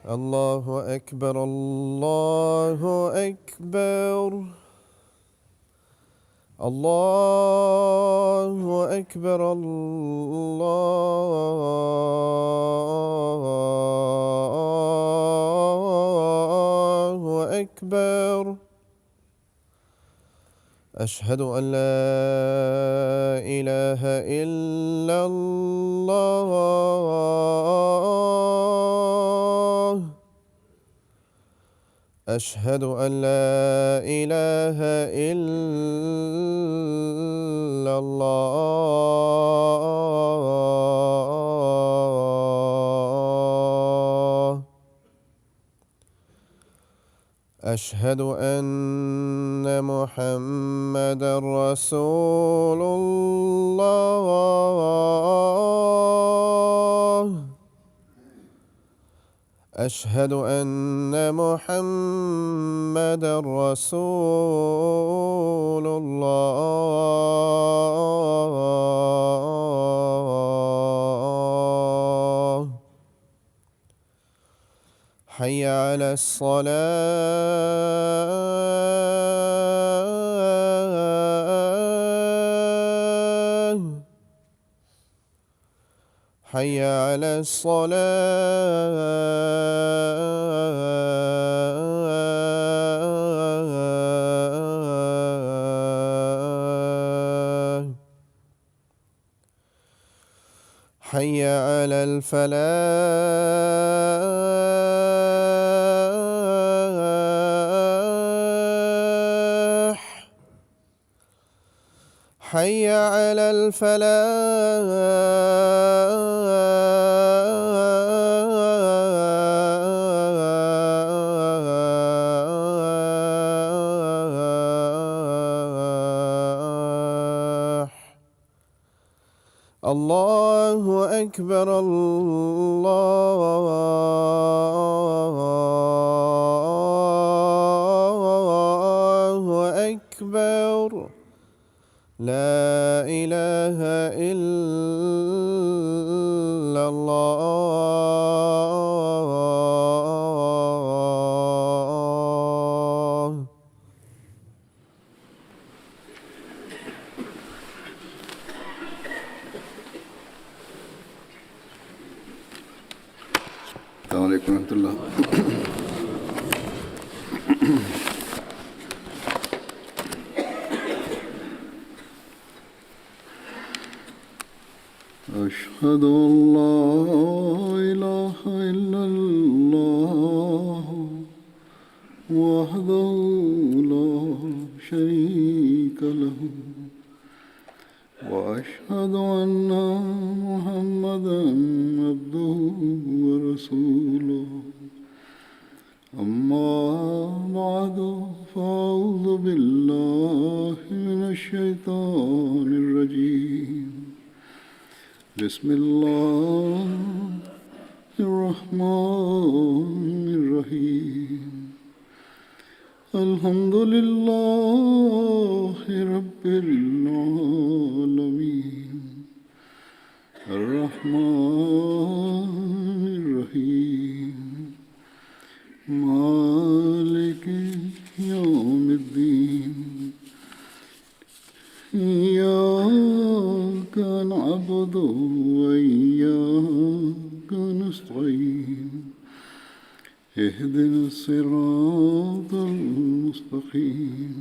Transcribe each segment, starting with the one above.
الله أكبر الله أكبر الله أكبر الله أكبر. أشهد أن لا إله إلا الله. أشهد أن لا إله إلا الله. أشهد أن محمدًا رسول الله. أشهد أن محمدًا رسول الله. حي على الصلاة. حي على الصلاة. حي على الفلاح. حي على الفلاح. الله أكبر الله أكبر. لا إله إلا الله. السلام عليكم ورحمة الله. أشهد أن لا إله إلا الله وحده لا شريك له وأشهد أن محمدًا عبده ورسوله. أما بعد فأعوذ بالله من الشيطان الرجيم. بسم الله الرحمن الرحيم. الحمد لله رب العالمين. الرحمن الرحيم. مالك يوم الدين. إياك نعبد وإياك نستعين. اهدنا الصراط المستقيم.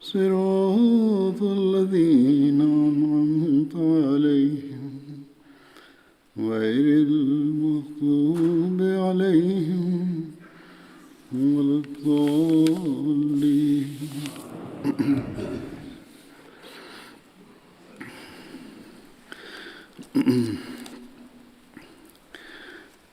صراط الذين أنعمت عليهم غير المغضوب عليهم ولا الضالين.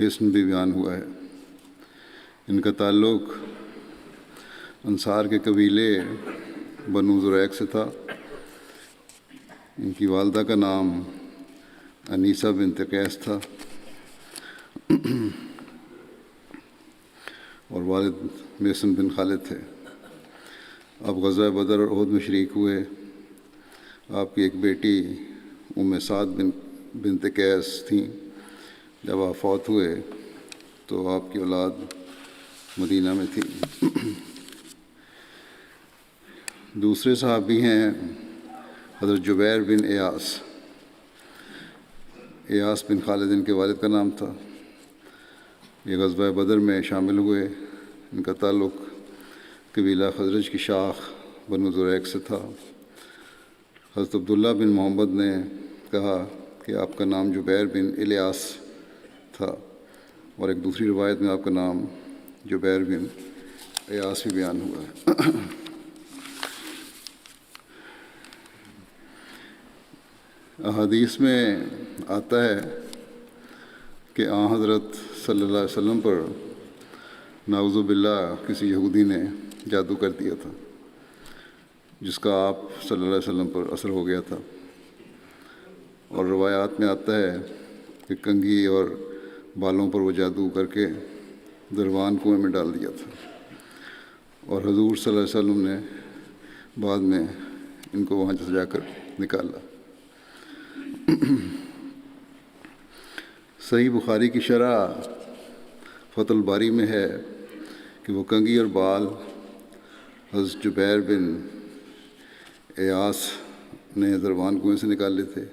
حسن بھی بیان ہوا ہے۔ ان کا تعلق انصار کے قبیلے بنو زریق سے تھا۔ ان کی والدہ کا نام انیسہ بنت قیس تھا اور والد میسن بن خالد تھے۔ آپ غزوہ بدر اور احد میں شریک ہوئے۔ آپ کی ایک بیٹی ام سعد بنت قیس تھیں۔ جب آپ فوت ہوئے تو آپ کی اولاد مدینہ میں تھی۔ دوسرے صحابی ہیں حضرت جبیر بن ایاس۔ ایاس بن خالد ان کے والد کا نام تھا۔ یہ غزوہ بدر میں شامل ہوئے۔ ان کا تعلق قبیلہ خزرج کی شاخ بنو زریق سے تھا۔ حضرت عبداللہ بن محمد نے کہا کہ آپ کا نام جبیر بن الیاس تھا، اور ایک دوسری روایت میں آپ کا نام جبیر بن ایاس بھی بیان ہوا ہے۔ احادیث میں آتا ہے کہ حضرت صلی اللہ علیہ وسلم پر نعوذ باللہ کسی یہودی نے جادو کر دیا تھا، جس کا آپ صلی اللہ علیہ وسلم پر اثر ہو گیا تھا۔ اور روایات میں آتا ہے کہ کنگھی اور بالوں پر وہ جادو کر کے دروان کنویں میں ڈال دیا تھا، اور حضور صلی اللہ علیہ وسلم نے بعد میں ان کو وہاں سے جا کر نکالا۔ صحیح بخاری کی شرح فتح الباری میں ہے کہ وہ کنگھی اور بال حضرت جبیر بن ایاس نے دروان کنویں سے نکالے تھے،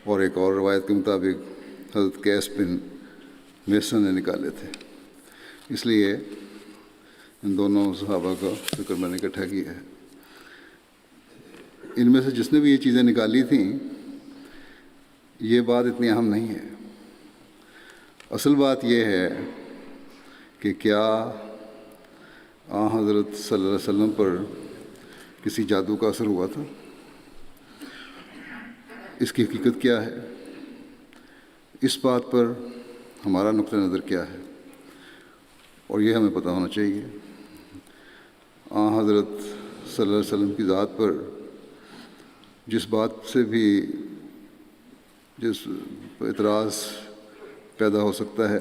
اور ایک اور روایت کے مطابق حضرت قیس بن میسن نے نکالے تھے۔ اس لیے ان دونوں صحابہ کا ذکر میں نے اکٹھا کیا ہے۔ ان میں سے جس نے بھی یہ چیزیں نکالی تھیں، یہ بات اتنی اہم نہیں ہے۔ اصل بات یہ ہے کہ کیا حضرت صلی اللہ علیہ وسلم پر کسی جادو کا اثر ہوا تھا؟ اس کی حقیقت کیا ہے؟ اس بات پر ہمارا نقطہ نظر کیا ہے، اور یہ ہمیں پتہ ہونا چاہیے۔ حضرت صلی اللہ علیہ وسلم کی ذات پر جس بات سے بھی جس اعتراض پیدا ہو سکتا ہے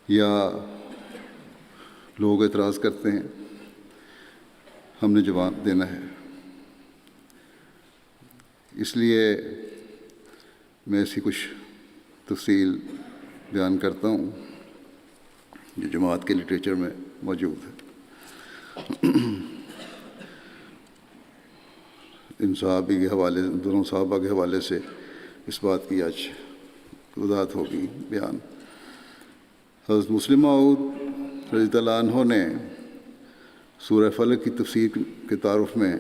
یا لوگ اعتراض کرتے ہیں، ہم نے جواب دینا ہے۔ اس لیے میں اس کی کچھ تفصیل بیان کرتا ہوں جو جماعت کے لٹریچر میں موجود ہے۔ ان صحابی کے حوالے دونوں صحابہ کے حوالے سے اس بات کی آج وضاحت ہوگی بیان۔ حضرت مسلم موعود رضی اللہ عنہ نے سورہ فلق کی تفسیر کے تعارف میں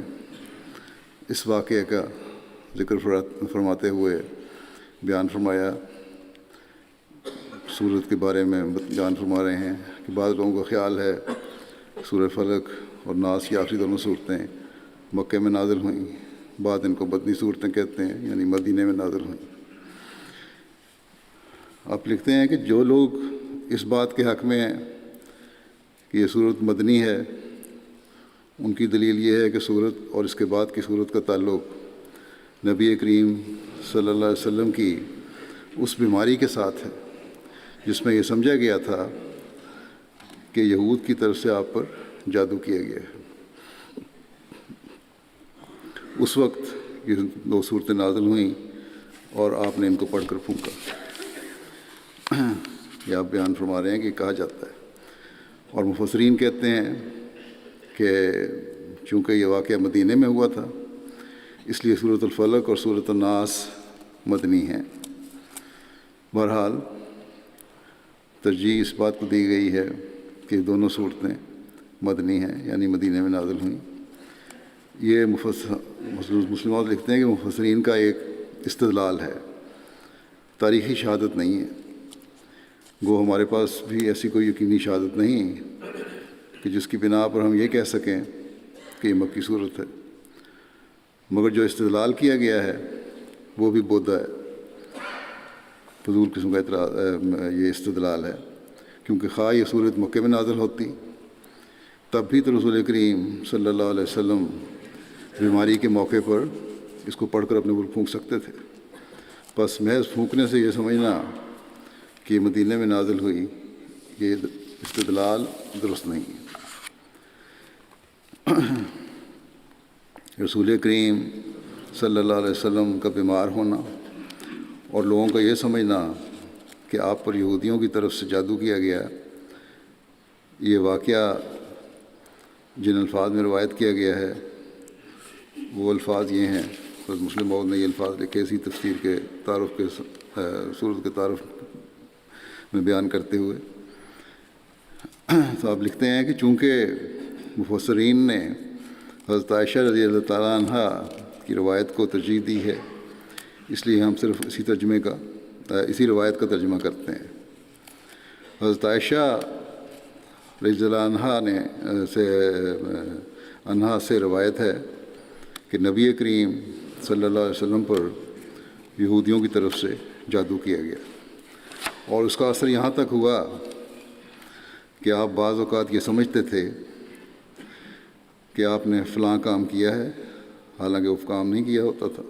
اس واقعے کا ذکر فرماتے ہوئے بیان فرمایا، سورت کے بارے میں بیان فرما رہے ہیں کہ بعض لوگوں کا خیال ہے سورہ فلق اور ناس کی آخری دونوں صورتیں مکہ میں نازل ہوئیں، بعد ان کو مدنی صورتیں کہتے ہیں، یعنی مدینے میں نازل ہوئیں۔ آپ لکھتے ہیں کہ جو لوگ اس بات کے حق میں ہیں کہ یہ صورت مدنی ہے، ان کی دلیل یہ ہے کہ صورت اور اس کے بعد کی صورت کا تعلق نبی کریم صلی اللہ علیہ وسلم کی اس بیماری کے ساتھ ہے جس میں یہ سمجھا گیا تھا کہ یہود کی طرف سے آپ پر جادو کیا گیا ہے۔ اس وقت یہ دو صورتیں نازل ہوئیں اور آپ نے ان کو پڑھ کر پھونکا۔ یہ آپ بیان فرما رہے ہیں کہ کہا جاتا ہے، اور مفسرین کہتے ہیں کہ چونکہ یہ واقعہ مدینے میں ہوا تھا اس لیے سورۃ الفلق اور سورۃ الناس مدنی ہیں۔ بہرحال ترجیح اس بات کو دی گئی ہے کہ دونوں صورتیں مدنی ہیں، یعنی مدینے میں نازل ہوئیں۔ یہ مسلمات لکھتے ہیں کہ مفسرین کا ایک استدلال ہے، تاریخی شہادت نہیں ہے۔ گو ہمارے پاس بھی ایسی کوئی یقینی شہادت نہیں کہ جس کی بنا پر ہم یہ کہہ سکیں کہ یہ مکی صورت ہے، مگر جو استدلال کیا گیا ہے وہ بھی بودھا ہے فضول قسم کا یہ استدلال ہے، کیونکہ خواہ یہ صورت مکے میں نازل ہوتی تب بھی تو رسول کریم صلی اللہ علیہ وسلم بیماری کے موقع پر اس کو پڑھ کر اپنے اوپر پھونک سکتے تھے۔ بس محض پھونکنے سے یہ سمجھنا کہ یہ مدینہ میں نازل ہوئی، یہ استدلال درست نہیں ہے۔ رسول کریم صلی اللہ علیہ وسلم کا بیمار ہونا اور لوگوں کا یہ سمجھنا کہ آپ پر یہودیوں کی طرف سے جادو کیا گیا، یہ واقعہ جن الفاظ میں روایت کیا گیا ہے وہ الفاظ یہ ہیں، حضرت مسلم موعود نے یہ الفاظ لکھے اسی تفسیر کے تعارف کے صورت کے تعارف میں بیان کرتے ہوئے۔ تو آپ لکھتے ہیں کہ چونکہ مفسرین نے حضرت عائشہ رضی اللہ تعالیٰ عنہ کی روایت کو ترجیح دی ہے، اس لیے ہم صرف اسی روایت کا ترجمہ کرتے ہیں۔ حضرت عائشہ رضی اللہ عنہا سے روایت ہے کہ نبی کریم صلی اللہ علیہ وسلم پر یہودیوں کی طرف سے جادو کیا گیا، اور اس کا اثر یہاں تک ہوا کہ آپ بعض اوقات یہ سمجھتے تھے کہ آپ نے فلاں کام کیا ہے، حالانکہ وہ کام نہیں کیا ہوتا تھا۔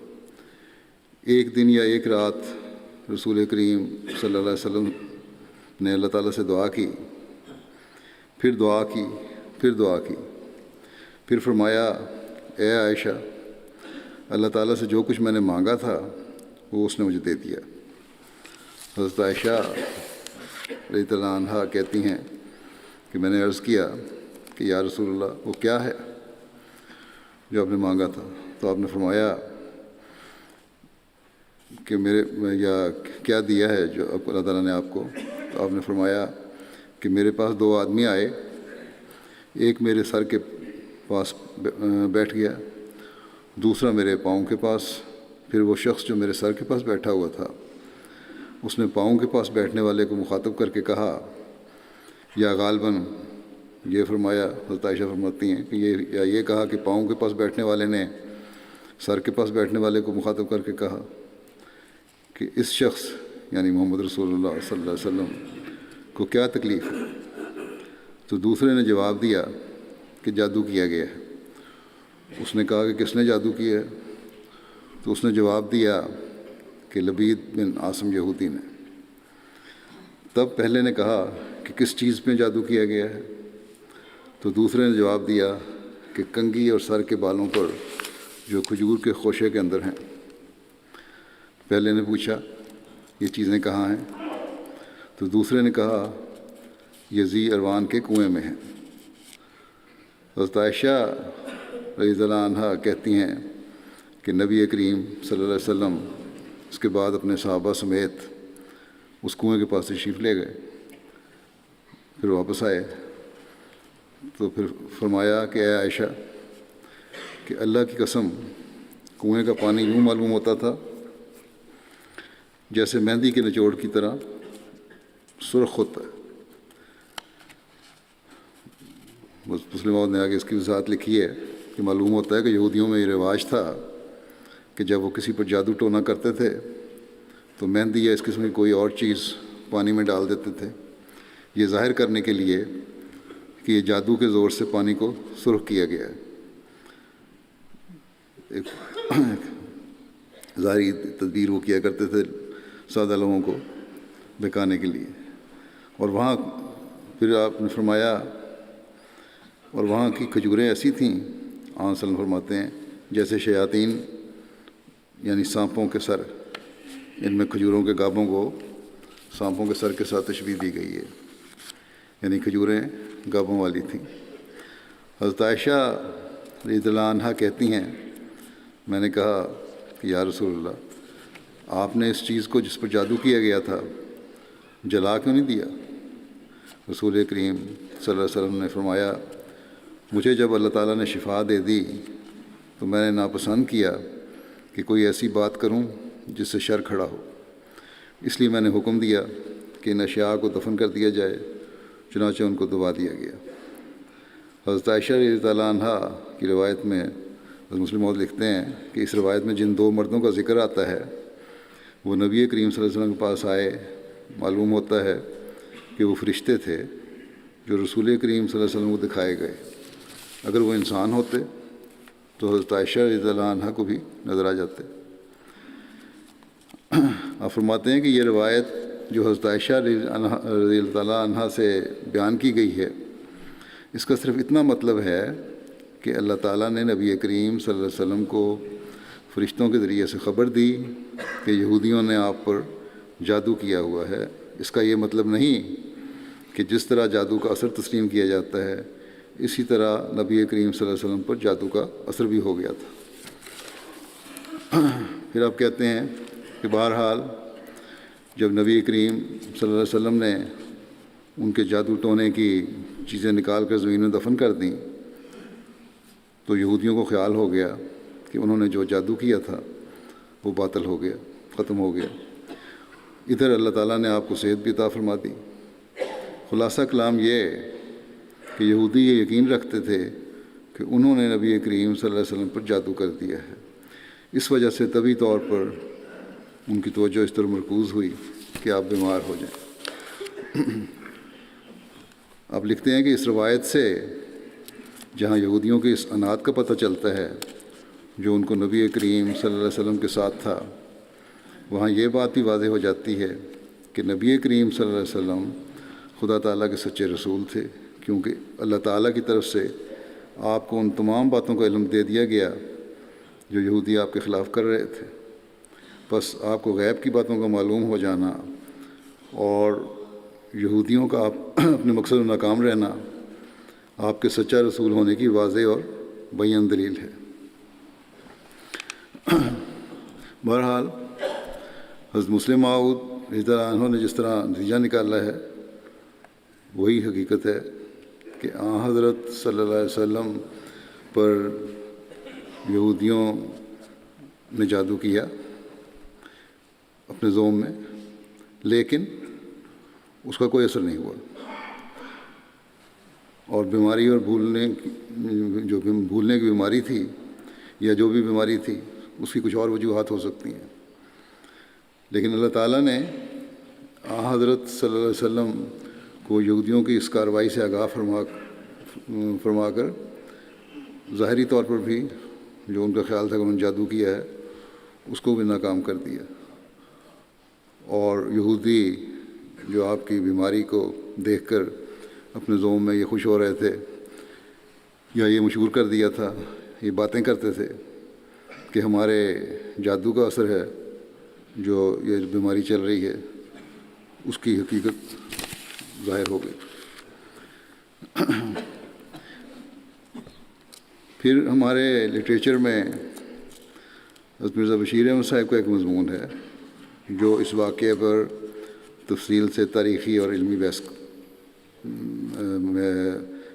ایک دن یا ایک رات رسول کریم صلی اللہ علیہ وسلم نے اللہ تعالیٰ سے دعا کی، پھر دعا کی، پھر فرمایا، اے عائشہ، اللہ تعالیٰ سے جو کچھ میں نے مانگا تھا وہ اس نے مجھے دے دیا۔ حضرت عائشہ رضی اللہ عنہا کہتی ہیں کہ میں نے عرض کیا کہ یا رسول اللہ وہ کیا ہے جو آپ نے مانگا تھا؟ تو آپ نے فرمایا کہ کیا دیا ہے جو اللہ تعالیٰ نے آپ کو؟ تو آپ نے فرمایا کہ میرے پاس 2 آدمی آئے، ایک میرے سر کے پاس بیٹھ گیا، دوسرا میرے پاؤں کے پاس۔ پھر وہ شخص جو میرے سر کے پاس بیٹھا ہوا تھا اس نے پاؤں کے پاس بیٹھنے والے کو مخاطب کر کے کہا، یا غالباً یہ فرمایا، حضرت عائشہ فرماتی ہیں کہ یہ کہا کہ پاؤں کے پاس بیٹھنے والے نے سر کے پاس بیٹھنے والے کو مخاطب کر کے کہا کہ اس شخص یعنی محمد رسول اللہ صلی اللہ علیہ وسلم کو کیا تکلیف ہے؟ تو دوسرے نے جواب دیا کہ جادو کیا گیا ہے۔ اس نے کہا کہ کس نے جادو کیا ہے؟ تو اس نے جواب دیا کہ لبید بن عاصم یہودی نے۔ تب پہلے نے کہا کہ کس چیز پہ جادو کیا گیا ہے؟ تو دوسرے نے جواب دیا کہ کنگھی اور سر کے بالوں پر جو کھجور کے خوشے کے اندر ہیں۔ پہلے نے پوچھا یہ چیزیں کہاں ہیں؟ تو دوسرے نے کہا یہ ذی اروان کے کنویں میں ہیں۔ حضرت عائشہ رضی اللہ عنہا کہتی ہیں کہ نبی کریم صلی اللہ علیہ وسلم اس کے بعد اپنے صحابہ سمیت اس کنویں کے پاس تشریف لے گئے، پھر واپس آئے تو پھر فرمایا کہ اے عائشہ کہ اللہ کی قسم کنویں کا پانی یوں معلوم ہوتا تھا جیسے مہندی کے نچوڑ کی طرح سرخ ہوتا ہے۔ مسلم موعود نے آگے اس کی وضاحت لکھی ہے کہ معلوم ہوتا ہے کہ یہودیوں میں یہ رواج تھا کہ جب وہ کسی پر جادو ٹونا کرتے تھے تو مہندی یا اس قسم کی کوئی اور چیز پانی میں ڈال دیتے تھے، یہ ظاہر کرنے کے لیے کہ یہ جادو کے زور سے پانی کو سرخ کیا گیا ہے، ایک ظاہری تدبیر وہ کیا کرتے تھے سادہ لوگوں کو بہکانے کے لیے۔ اور وہاں پھر آپ نے فرمایا اور وہاں کی کھجوریں ایسی تھیں، آن سلم فرماتے ہیں، جیسے شیاطین یعنی سانپوں کے سر، ان میں کھجوروں کے گابوں کو سانپوں کے سر کے ساتھ تشبیہ دی گئی ہے، یعنی کھجوریں گابوں والی تھیں۔ حضرت عائشہ رضی اللہ عنہا کہتی ہیں میں نے کہا کہ یا رسول اللہ آپ نے اس چیز کو جس پر جادو کیا گیا تھا جلا کیوں نہیں دیا؟ رسول کریم صلی اللہ علیہ وسلم نے فرمایا مجھے جب اللہ تعالیٰ نے شفا دے دی تو میں نے ناپسند کیا کہ کوئی ایسی بات کروں جس سے شر کھڑا ہو، اس لیے میں نے حکم دیا کہ ان اشیاء کو دفن کر دیا جائے، چنانچہ ان کو دبا دیا گیا۔ حضرت عائشہ رضی اللہ عنہا کی روایت میں حضرت مسلم موعود لکھتے ہیں کہ اس روایت میں جن 2 مردوں کا ذکر آتا ہے وہ نبی کریم صلی اللہ علیہ وسلم کے پاس آئے، معلوم ہوتا ہے کہ وہ فرشتے تھے جو رسول کریم صلی اللہ علیہ وسلم کو دکھائے گئے۔ اگر وہ انسان ہوتے تو حضرت عائشہ رضی اللہ عنہ کو بھی نظر آ جاتے۔ آپ فرماتے ہیں کہ یہ روایت جو حضرت عائشہ رضی اللہ عنہ سے بیان کی گئی ہے، اس کا صرف اتنا مطلب ہے کہ اللہ تعالیٰ نے نبی کریم صلی اللہ علیہ وسلم کو فرشتوں کے ذریعے سے خبر دی کہ یہودیوں نے آپ پر جادو کیا ہوا ہے۔ اس کا یہ مطلب نہیں کہ جس طرح جادو کا اثر تسلیم کیا جاتا ہے اسی طرح نبی کریم صلی اللہ علیہ وسلم پر جادو کا اثر بھی ہو گیا تھا۔ پھر آپ کہتے ہیں کہ بہرحال جب نبی کریم صلی اللہ علیہ وسلم نے ان کے جادو ٹونے کی چیزیں نکال کر زمین میں دفن کر دیں تو یہودیوں کو خیال ہو گیا کہ انہوں نے جو جادو کیا تھا وہ باطل ہو گیا، ختم ہو گیا۔ ادھر اللہ تعالیٰ نے آپ کو صحت بھی عطا فرما دی۔ خلاصہ کلام یہ کہ یہودی یہ یقین رکھتے تھے کہ انہوں نے نبی کریم صلی اللہ علیہ وسلم پر جادو کر دیا ہے، اس وجہ سے طبعی طور پر ان کی توجہ اس طرح مرکوز ہوئی کہ آپ بیمار ہو جائیں۔ آپ لکھتے ہیں کہ اس روایت سے جہاں یہودیوں کے اس عناد کا پتہ چلتا ہے جو ان کو نبی کریم صلی اللہ علیہ وسلم کے ساتھ تھا، وہاں یہ بات بھی واضح ہو جاتی ہے کہ نبی کریم صلی اللہ علیہ وسلم خدا تعالیٰ کے سچے رسول تھے، کیونکہ اللہ تعالیٰ کی طرف سے آپ کو ان تمام باتوں کا علم دے دیا گیا جو یہودی آپ کے خلاف کر رہے تھے۔ بس آپ کو غیب کی باتوں کا معلوم ہو جانا اور یہودیوں کا اپنے مقصد و ناکام رہنا آپ کے سچا رسول ہونے کی واضح اور بیان دلیل ہے۔ بہرحال حضرت مسلم موعود رضی اللہ عنہ نے جس طرح نتیجہ نکالا ہے وہی حقیقت ہے کہ حضرت صلی اللہ علیہ وسلم پر یہودیوں نے جادو کیا اپنے زوم میں، لیکن اس کا کوئی اثر نہیں ہوا، اور بیماری اور بھولنے کی بیماری تھی یا جو بھی بیماری تھی اس کی کچھ اور وجوہات ہو سکتی ہیں، لیکن اللہ تعالیٰ نے حضرت صلی اللہ علیہ وسلم کو یہودیوں کی اس کارروائی سے آگاہ فرما کر ظاہری طور پر بھی جو ان کا خیال تھا کہ انہوں نے جادو کیا ہے اس کو بھی ناکام کر دیا، اور یہودی جو آپ کی بیماری کو دیکھ کر اپنے زوم میں یہ خوش ہو رہے تھے یا یہ مشہور کر دیا تھا، یہ باتیں کرتے تھے کہ ہمارے جادو کا اثر ہے جو یہ بیماری چل رہی ہے، اس کی حقیقت ظاہر ہو گئی۔ پھر ہمارے لٹریچر میں حضرت مرزا بشیر احمد صاحب کا ایک مضمون ہے جو اس واقعے پر تفصیل سے تاریخی اور علمی بحث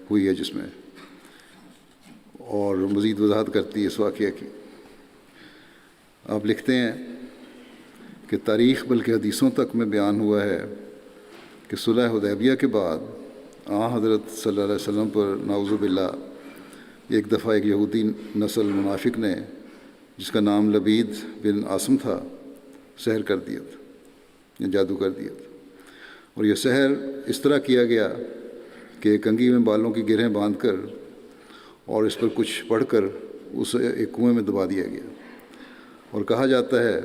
ہوئی ہے، جس میں اور مزید وضاحت کرتی ہے اس واقعے کی۔ آپ لکھتے ہیں کہ تاریخ بلکہ حدیثوں تک میں بیان ہوا ہے کہ صلح حدیبیہ کے بعد حضرت صلی اللہ علیہ وسلم پر نعوذ باللہ ایک دفعہ ایک یہودی نسل منافق نے جس کا نام لبید بن عاصم تھا سحر کر دیا تھا یا جادو کر دیا تھا، اور یہ سحر اس طرح کیا گیا کہ ایک کنگھی میں بالوں کی گرہیں باندھ کر اور اس پر کچھ پڑھ کر اسے ایک کنویں میں دبا دیا گیا، اور کہا جاتا ہے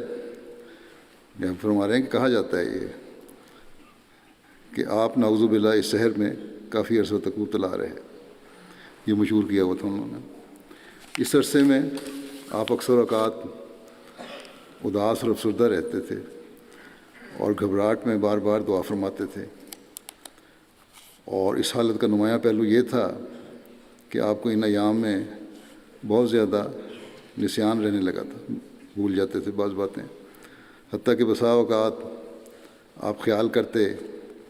یا فرما رہے ہیں کہ کہا جاتا ہے یہ کہ آپ نعوذ باللہ اس سحر میں کافی عرصہ تک مبتلا رہے، یہ مشہور کیا ہوا تھا انہوں نے۔ اس عرصے میں آپ اکثر اوقات اداس اور افسردہ رہتے تھے اور گھبراہٹ میں بار بار دعا فرماتے تھے، اور اس حالت کا نمایاں پہلو یہ تھا کہ آپ کو ان ایام میں بہت زیادہ نسیان رہنے لگا تھا، بھول جاتے تھے بعض باتیں، حتیٰ کہ بسا اوقات آپ خیال کرتے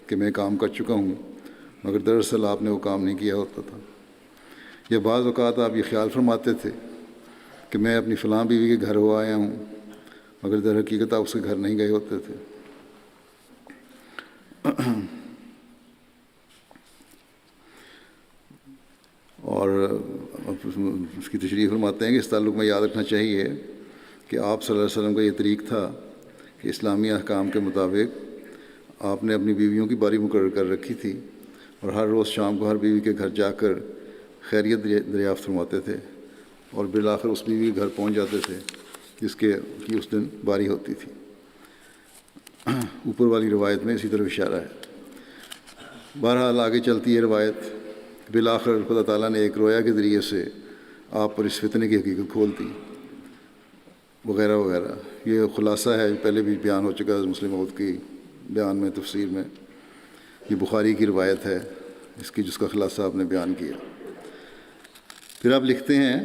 کہ میں کام کر چکا ہوں مگر دراصل آپ نے وہ کام نہیں کیا ہوتا تھا، یا بعض اوقات آپ یہ خیال فرماتے تھے کہ میں اپنی فلاں بیوی کے گھر ہو آیا ہوں مگر در حقیقت آپ اس کے گھر نہیں گئے ہوتے تھے۔ اور اس کی تشریح فرماتے ہیں کہ اس تعلق میں یاد رکھنا چاہیے کہ آپ صلی اللہ علیہ وسلم کا یہ طریق تھا کہ اسلامی احکام کے مطابق آپ نے اپنی بیویوں کی باری مقرر کر رکھی تھی اور ہر روز شام کو ہر بیوی کے گھر جا کر خیریت دریافت فرماتے تھے اور بالآخر اس بیوی کے گھر پہنچ جاتے تھے جس کی اس دن باری ہوتی تھی۔ اوپر والی روایت میں اسی طرح اشارہ ہے۔ بہرحال آگے چلتی ہے روایت، بالآخر خدا تعالیٰ نے ایک رویا کے ذریعے سے آپ پر اس فتنے کی حقیقت کھول دی وغیرہ وغیرہ۔ یہ خلاصہ ہے، پہلے بھی بیان ہو چکا ہے مسلم موعود کی بیان میں، تفسیر میں۔ یہ بخاری کی روایت ہے اس کی، جس کا خلاصہ آپ نے بیان کیا۔ پھر آپ لکھتے ہیں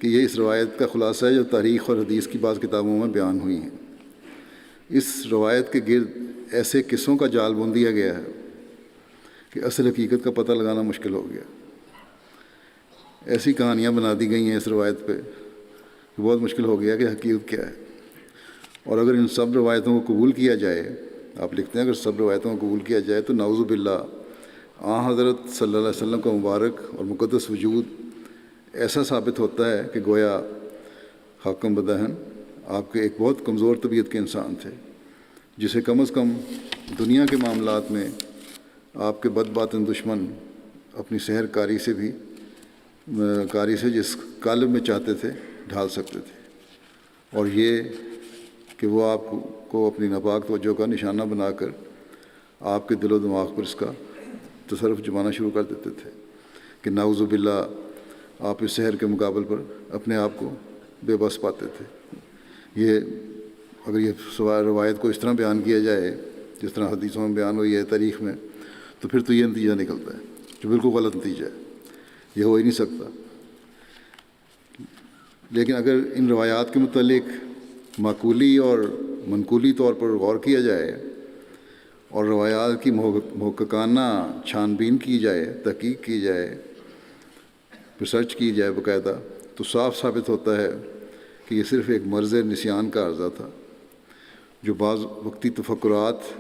کہ یہ اس روایت کا خلاصہ ہے جو تاریخ اور حدیث کی بعض کتابوں میں بیان ہوئی ہیں۔ اس روایت کے گرد ایسے قصوں کا جال بن دیا گیا ہے کہ اصل حقیقت کا پتہ لگانا مشکل ہو گیا۔ ایسی کہانیاں بنا دی گئی ہیں اس روایت پہ کہ بہت مشکل ہو گیا کہ حقیقت کیا ہے۔ اور اگر ان سب روایتوں کو قبول کیا جائے، آپ لکھتے ہیں اگر سب روایتوں کو قبول کیا جائے تو نعوذ باللہ حضرت صلی اللہ علیہ وسلم کا مبارک اور مقدس وجود ایسا ثابت ہوتا ہے کہ گویا حاکم بدہن آپ کے ایک بہت کمزور طبیعت کے انسان تھے، جسے کم از کم دنیا کے معاملات میں آپ کے بد باطن دشمن اپنی سحر کاری سے جس قالب میں چاہتے تھے ڈھال سکتے تھے، اور یہ کہ وہ آپ کو اپنی ناپاک توجہ کا نشانہ بنا کر آپ کے دل و دماغ پر اس کا تصرف جمانا شروع کر دیتے تھے کہ نعوذ باللہ آپ اس سحر کے مقابل پر اپنے آپ کو بے بس پاتے تھے۔ یہ اگر یہ روایت کو اس طرح بیان کیا جائے جس طرح حدیثوں میں بیان ہوئی ہے تاریخ میں، تو پھر تو یہ نتیجہ نکلتا ہے جو بالکل غلط نتیجہ ہے، یہ ہو ہی نہیں سکتا۔ لیکن اگر ان روایات کے متعلق معقولی اور منقولی طور پر غور کیا جائے اور روایات کی محققانہ چھان بین کی جائے، تحقیق کی جائے، ریسرچ کی جائے باقاعدہ، تو صاف ثابت ہوتا ہے کہ یہ صرف ایک مرض نسیان کا عرضہ تھا جو بعض وقتی تفکرات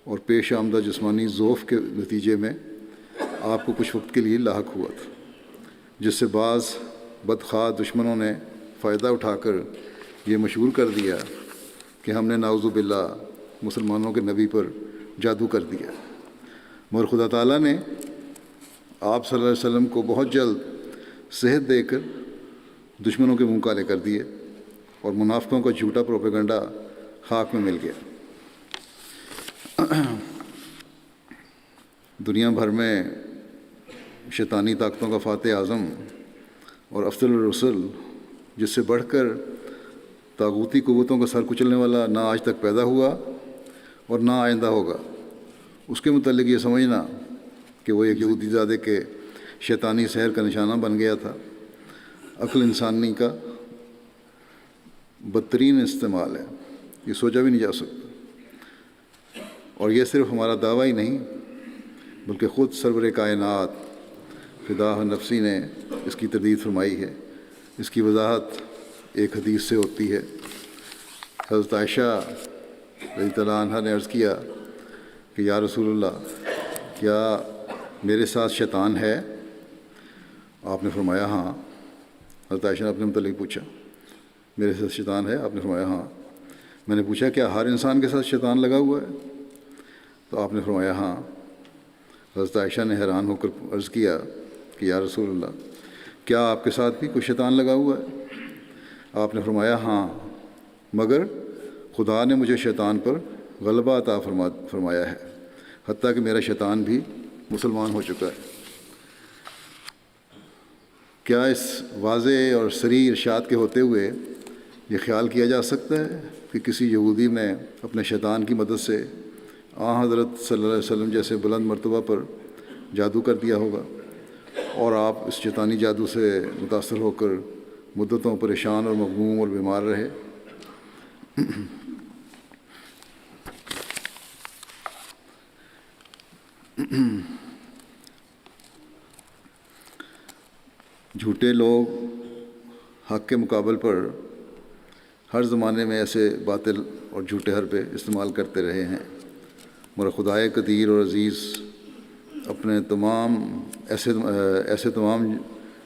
اور پیش آمدہ جسمانی ذوف کے نتیجے میں آپ کو کچھ وقت کے لیے لاحق ہوا تھا، جس سے بعض بدخواہ دشمنوں نے فائدہ اٹھا کر یہ مشہور کر دیا کہ ہم نے نعوذ باللہ مسلمانوں کے نبی پر جادو کر دیا، مگر خدا تعالیٰ نے آپ صلی اللہ علیہ وسلم کو بہت جلد صحت دے کر دشمنوں کے منہ کالے کر دیے اور منافقوں کا جھوٹا پروپیگنڈا خاک میں مل گیا۔ دنیا بھر میں شیطانی طاقتوں کا فاتح اعظم اور افضل الرسل، جس سے بڑھ کر طاغوتی قوتوں کا سر کچلنے والا نہ آج تک پیدا ہوا اور نہ آئندہ ہوگا، اس کے متعلق یہ سمجھنا کہ وہ ایک یہودی زادے کے شیطانی سحر کا نشانہ بن گیا تھا، عقل انسانی کا بدترین استعمال ہے، یہ سوچا بھی نہیں جا سکتا۔ اور یہ صرف ہمارا دعویٰ ہی نہیں بلکہ خود سرور کائنات فدا نفسی نے اس کی تردید فرمائی ہے۔ اس کی وضاحت ایک حدیث سے ہوتی ہے۔ حضرت عائشہ رضی اللہ عنہا نے عرض کیا کہ یا رسول اللہ، کیا میرے ساتھ شیطان ہے؟ آپ نے فرمایا ہاں۔ حضرت عائشہ نے اپنے متعلق پوچھا، میرے ساتھ شیطان ہے؟ آپ نے فرمایا ہاں۔ میں نے پوچھا کیا ہر انسان کے ساتھ شیطان لگا ہوا ہے؟ تو آپ نے فرمایا ہاں۔ حضرت عائشہ نے حیران ہو کر عرض کیا کہ یا رسول اللہ، کیا آپ کے ساتھ بھی کوئی شیطان لگا ہوا ہے؟ آپ نے فرمایا ہاں، مگر خدا نے مجھے شیطان پر غلبہ عطا فرمایا ہے، حتیٰ کہ میرا شیطان بھی مسلمان ہو چکا ہے۔ کیا اس واضح اور صریح ارشاد کے ہوتے ہوئے یہ خیال کیا جا سکتا ہے کہ کسی یہودی نے اپنے شیطان کی مدد سے حضرت صلی اللہ علیہ وسلم جیسے بلند مرتبہ پر جادو کر دیا ہوگا اور آپ اس شیطانی جادو سے متاثر ہو کر مدتوں پریشان اور مغموم اور بیمار رہے؟ جھوٹے لوگ حق کے مقابل پر ہر زمانے میں ایسے باطل اور جھوٹے حربے استعمال کرتے رہے ہیں، مگر خدائے قدیر اور عزیز اپنے ایسے تمام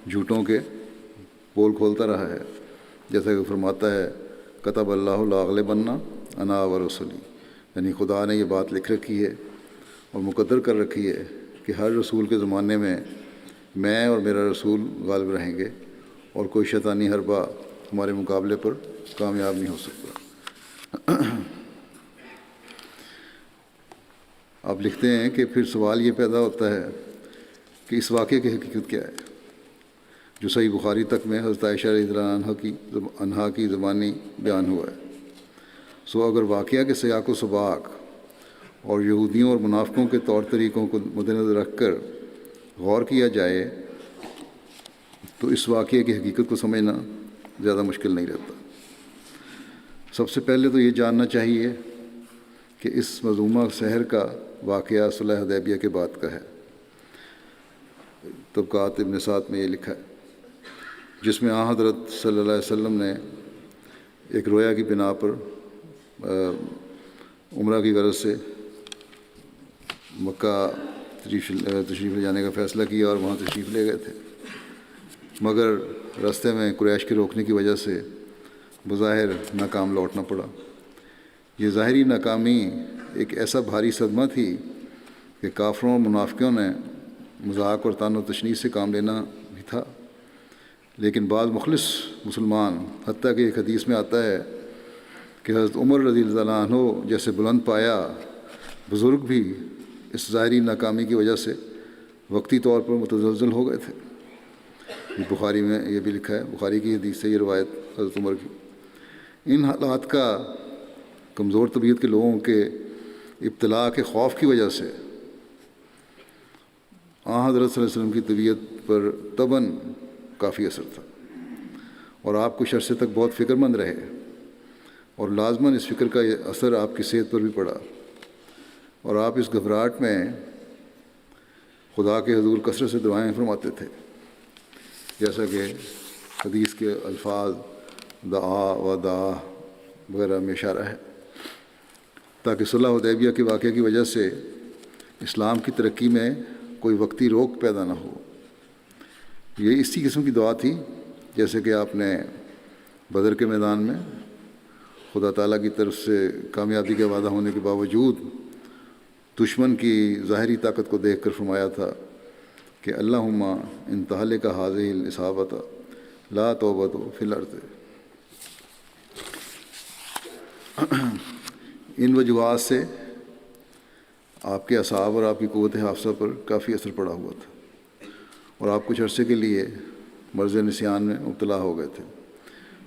جھوٹوں کے پول کھولتا رہا ہے، جیسا کہ فرماتا ہے کتب اللہ لاغلبن انا و رسولی، یعنی خدا نے یہ بات لکھ رکھی ہے اور مقدر کر رکھی ہے کہ ہر رسول کے زمانے میں اور میرا رسول غالب رہیں گے، اور کوئی شیطانی حربہ ہمارے مقابلے پر کامیاب نہیں ہو سکتا۔ آپ لکھتے ہیں کہ پھر سوال یہ پیدا ہوتا ہے کہ اس واقعے کی حقیقت کیا ہے جو صحیح بخاری تک میں حضرت عائشہ رضی اللہ عنہا کی زبانی بیان ہوا ہے۔ سو اگر واقعہ کے سیاق و سباق اور یہودیوں اور منافقوں کے طور طریقوں کو مد نظر رکھ کر غور کیا جائے تو اس واقعے کی حقیقت کو سمجھنا زیادہ مشکل نہیں رہتا۔ سب سے پہلے تو یہ جاننا چاہیے کہ اس مظلومہ سحر کا واقعہ صلح حدیبیہ کے بعد کا ہے۔ طبقات ابن سعد میں یہ لکھا ہے، جس میں حضرت صلی اللہ علیہ وسلم نے ایک رویا کی بنا پر عمرہ کی غرض سے مکہ تشریف لے جانے کا فیصلہ کیا اور وہاں تشریف لے گئے تھے، مگر راستے میں قریش کے روکنے کی وجہ سے بظاہر ناکام لوٹنا پڑا۔ یہ ظاہری ناکامی ایک ایسا بھاری صدمہ تھی کہ کافروں اور منافقوں نے مذاق اور طعن و تشنیع سے کام لینا بھی تھا، لیکن بعض مخلص مسلمان، حتیٰ کہ ایک حدیث میں آتا ہے کہ حضرت عمر رضی اللہ عنہ جیسے بلند پایا بزرگ بھی اس ظاہری ناکامی کی وجہ سے وقتی طور پر متزلزل ہو گئے تھے۔ یہ بخاری میں یہ بھی لکھا ہے، بخاری کی حدیث سے یہ روایت حضرت عمر کی۔ ان حالات کا کمزور طبیعت کے لوگوں کے ابتلاء کے خوف کی وجہ سے حضرت صلی اللہ علیہ وسلم کی طبیعت پر طبعاً کافی اثر تھا، اور آپ کچھ عرصے تک بہت فکر مند رہے، اور لازماً اس فکر کا یہ اثر آپ کی صحت پر بھی پڑا، اور آپ اس گھبراہٹ میں خدا کے حضور کثرت سے دعائیں فرماتے تھے، جیسا کہ حدیث کے الفاظ دعا و دعا وغیرہ میں اشارہ ہے، تاکہ صلح حدیبیہ کے واقعے کی وجہ سے اسلام کی ترقی میں کوئی وقتی روک پیدا نہ ہو۔ یہ اسی قسم کی دعا تھی جیسے کہ آپ نے بدر کے میدان میں خدا تعالیٰ کی طرف سے کامیابی کا وعدہ ہونے کے باوجود دشمن کی ظاہری طاقت کو دیکھ کر فرمایا تھا کہ اللہم ان تہلک ہذہ الاصابۃ لا توبۃ فی الارض۔ ان وجوہات سے آپ کے اعصاب اور آپ کی قوت حافظہ پر کافی اثر پڑا ہوا تھا، اور آپ کچھ عرصے کے لیے مرض نسیان میں مبتلا ہو گئے تھے۔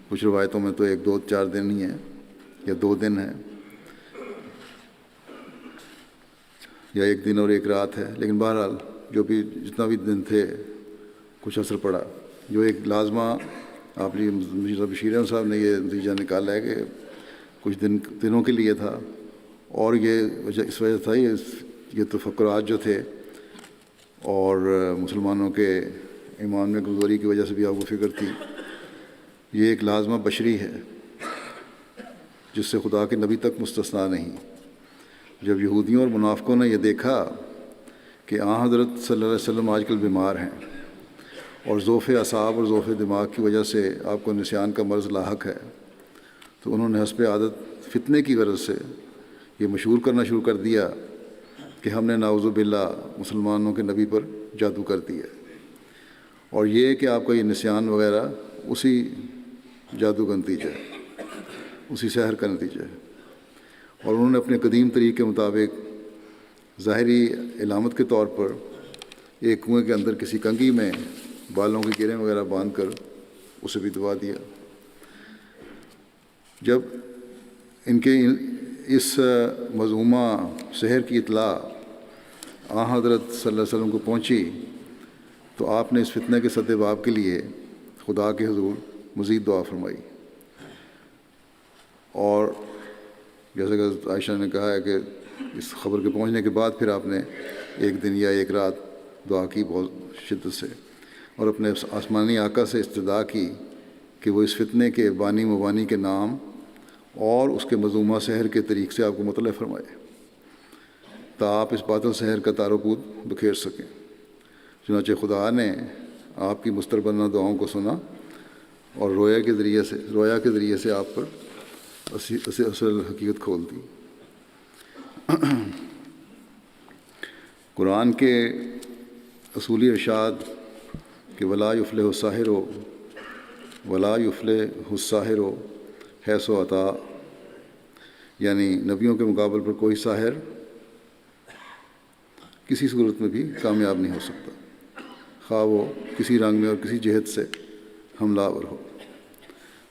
کچھ روایتوں میں تو 1-2-4 دن ہی ہیں یا 2 دن ہیں، یا 1 دن اور 1 رات ہے، لیکن بہرحال جو بھی جتنا بھی دن تھے کچھ اثر پڑا، جو ایک لازمہ آپ مرزا بشیر احمد صاحب نے یہ نتیجہ نکالا ہے کہ کچھ دنوں کے لیے تھا، اور یہ اس وجہ تھا یہ تفکرات جو تھے اور مسلمانوں کے ایمان میں کمزوری کی وجہ سے بھی آپ کو فکر تھی، یہ ایک لازمہ بشری ہے جس سے خدا کے نبی تک مستثنا نہیں۔ جب یہودیوں اور منافقوں نے یہ دیکھا کہ حضرت صلی اللہ علیہ وسلم آج کل بیمار ہیں اور ذوف اعصاب اور ذوف دماغ کی وجہ سے آپ کو نسیان کا مرض لاحق ہے، تو انہوں نے حسب عادت فتنے کی غرض سے یہ مشہور کرنا شروع کر دیا کہ ہم نے نعوذ باللہ مسلمانوں کے نبی پر جادو کر دیا، اور یہ کہ آپ کا یہ نسیان وغیرہ اسی جادو کا نتیجہ ہے، اسی سحر کا نتیجہ ہے۔ اور انہوں نے اپنے قدیم طریقے کے مطابق ظاہری علامت کے طور پر ایک کنویں کے اندر کسی کنگھی میں بالوں کی گریں وغیرہ باندھ کر اسے بھی دبا دیا۔ جب ان کے اس مظلومہ سحر کی اطلاع حضرت صلی اللہ علیہ وسلم کو پہنچی تو آپ نے اس فتنہ کے سد باب کے لیے خدا کے حضور مزید دعا فرمائی، اور جیسا کہ حضرت عائشہ نے کہا ہے کہ اس خبر کے پہنچنے کے بعد پھر آپ نے 1 دن یا 1 رات دعا کی بہت شدت سے، اور اپنے آسمانی آقا سے استدعا کی کہ وہ اس فتنے کے بانی مبانی کے نام اور اس کے مظلومہ سحر کے طریق سے آپ کو مطلع فرمائے تا آپ اس باطل سحر کا تار و پود بکھیر سکیں۔ چنانچہ خدا نے آپ کی مستربنہ دعاؤں کو سنا اور رویا کے ذریعے سے آپ پر اصل حقیقت کھول دی۔ قرآن کے اصولی ارشاد کہ ولا یفلح الساحر ولا یفلح الساحر حیث عطا، یعنی نبیوں کے مقابل پر کوئی ساحر کسی صورت میں بھی کامیاب نہیں ہو سکتا، خواہ وہ کسی رنگ میں اور کسی جہت سے حملہ آور ہو۔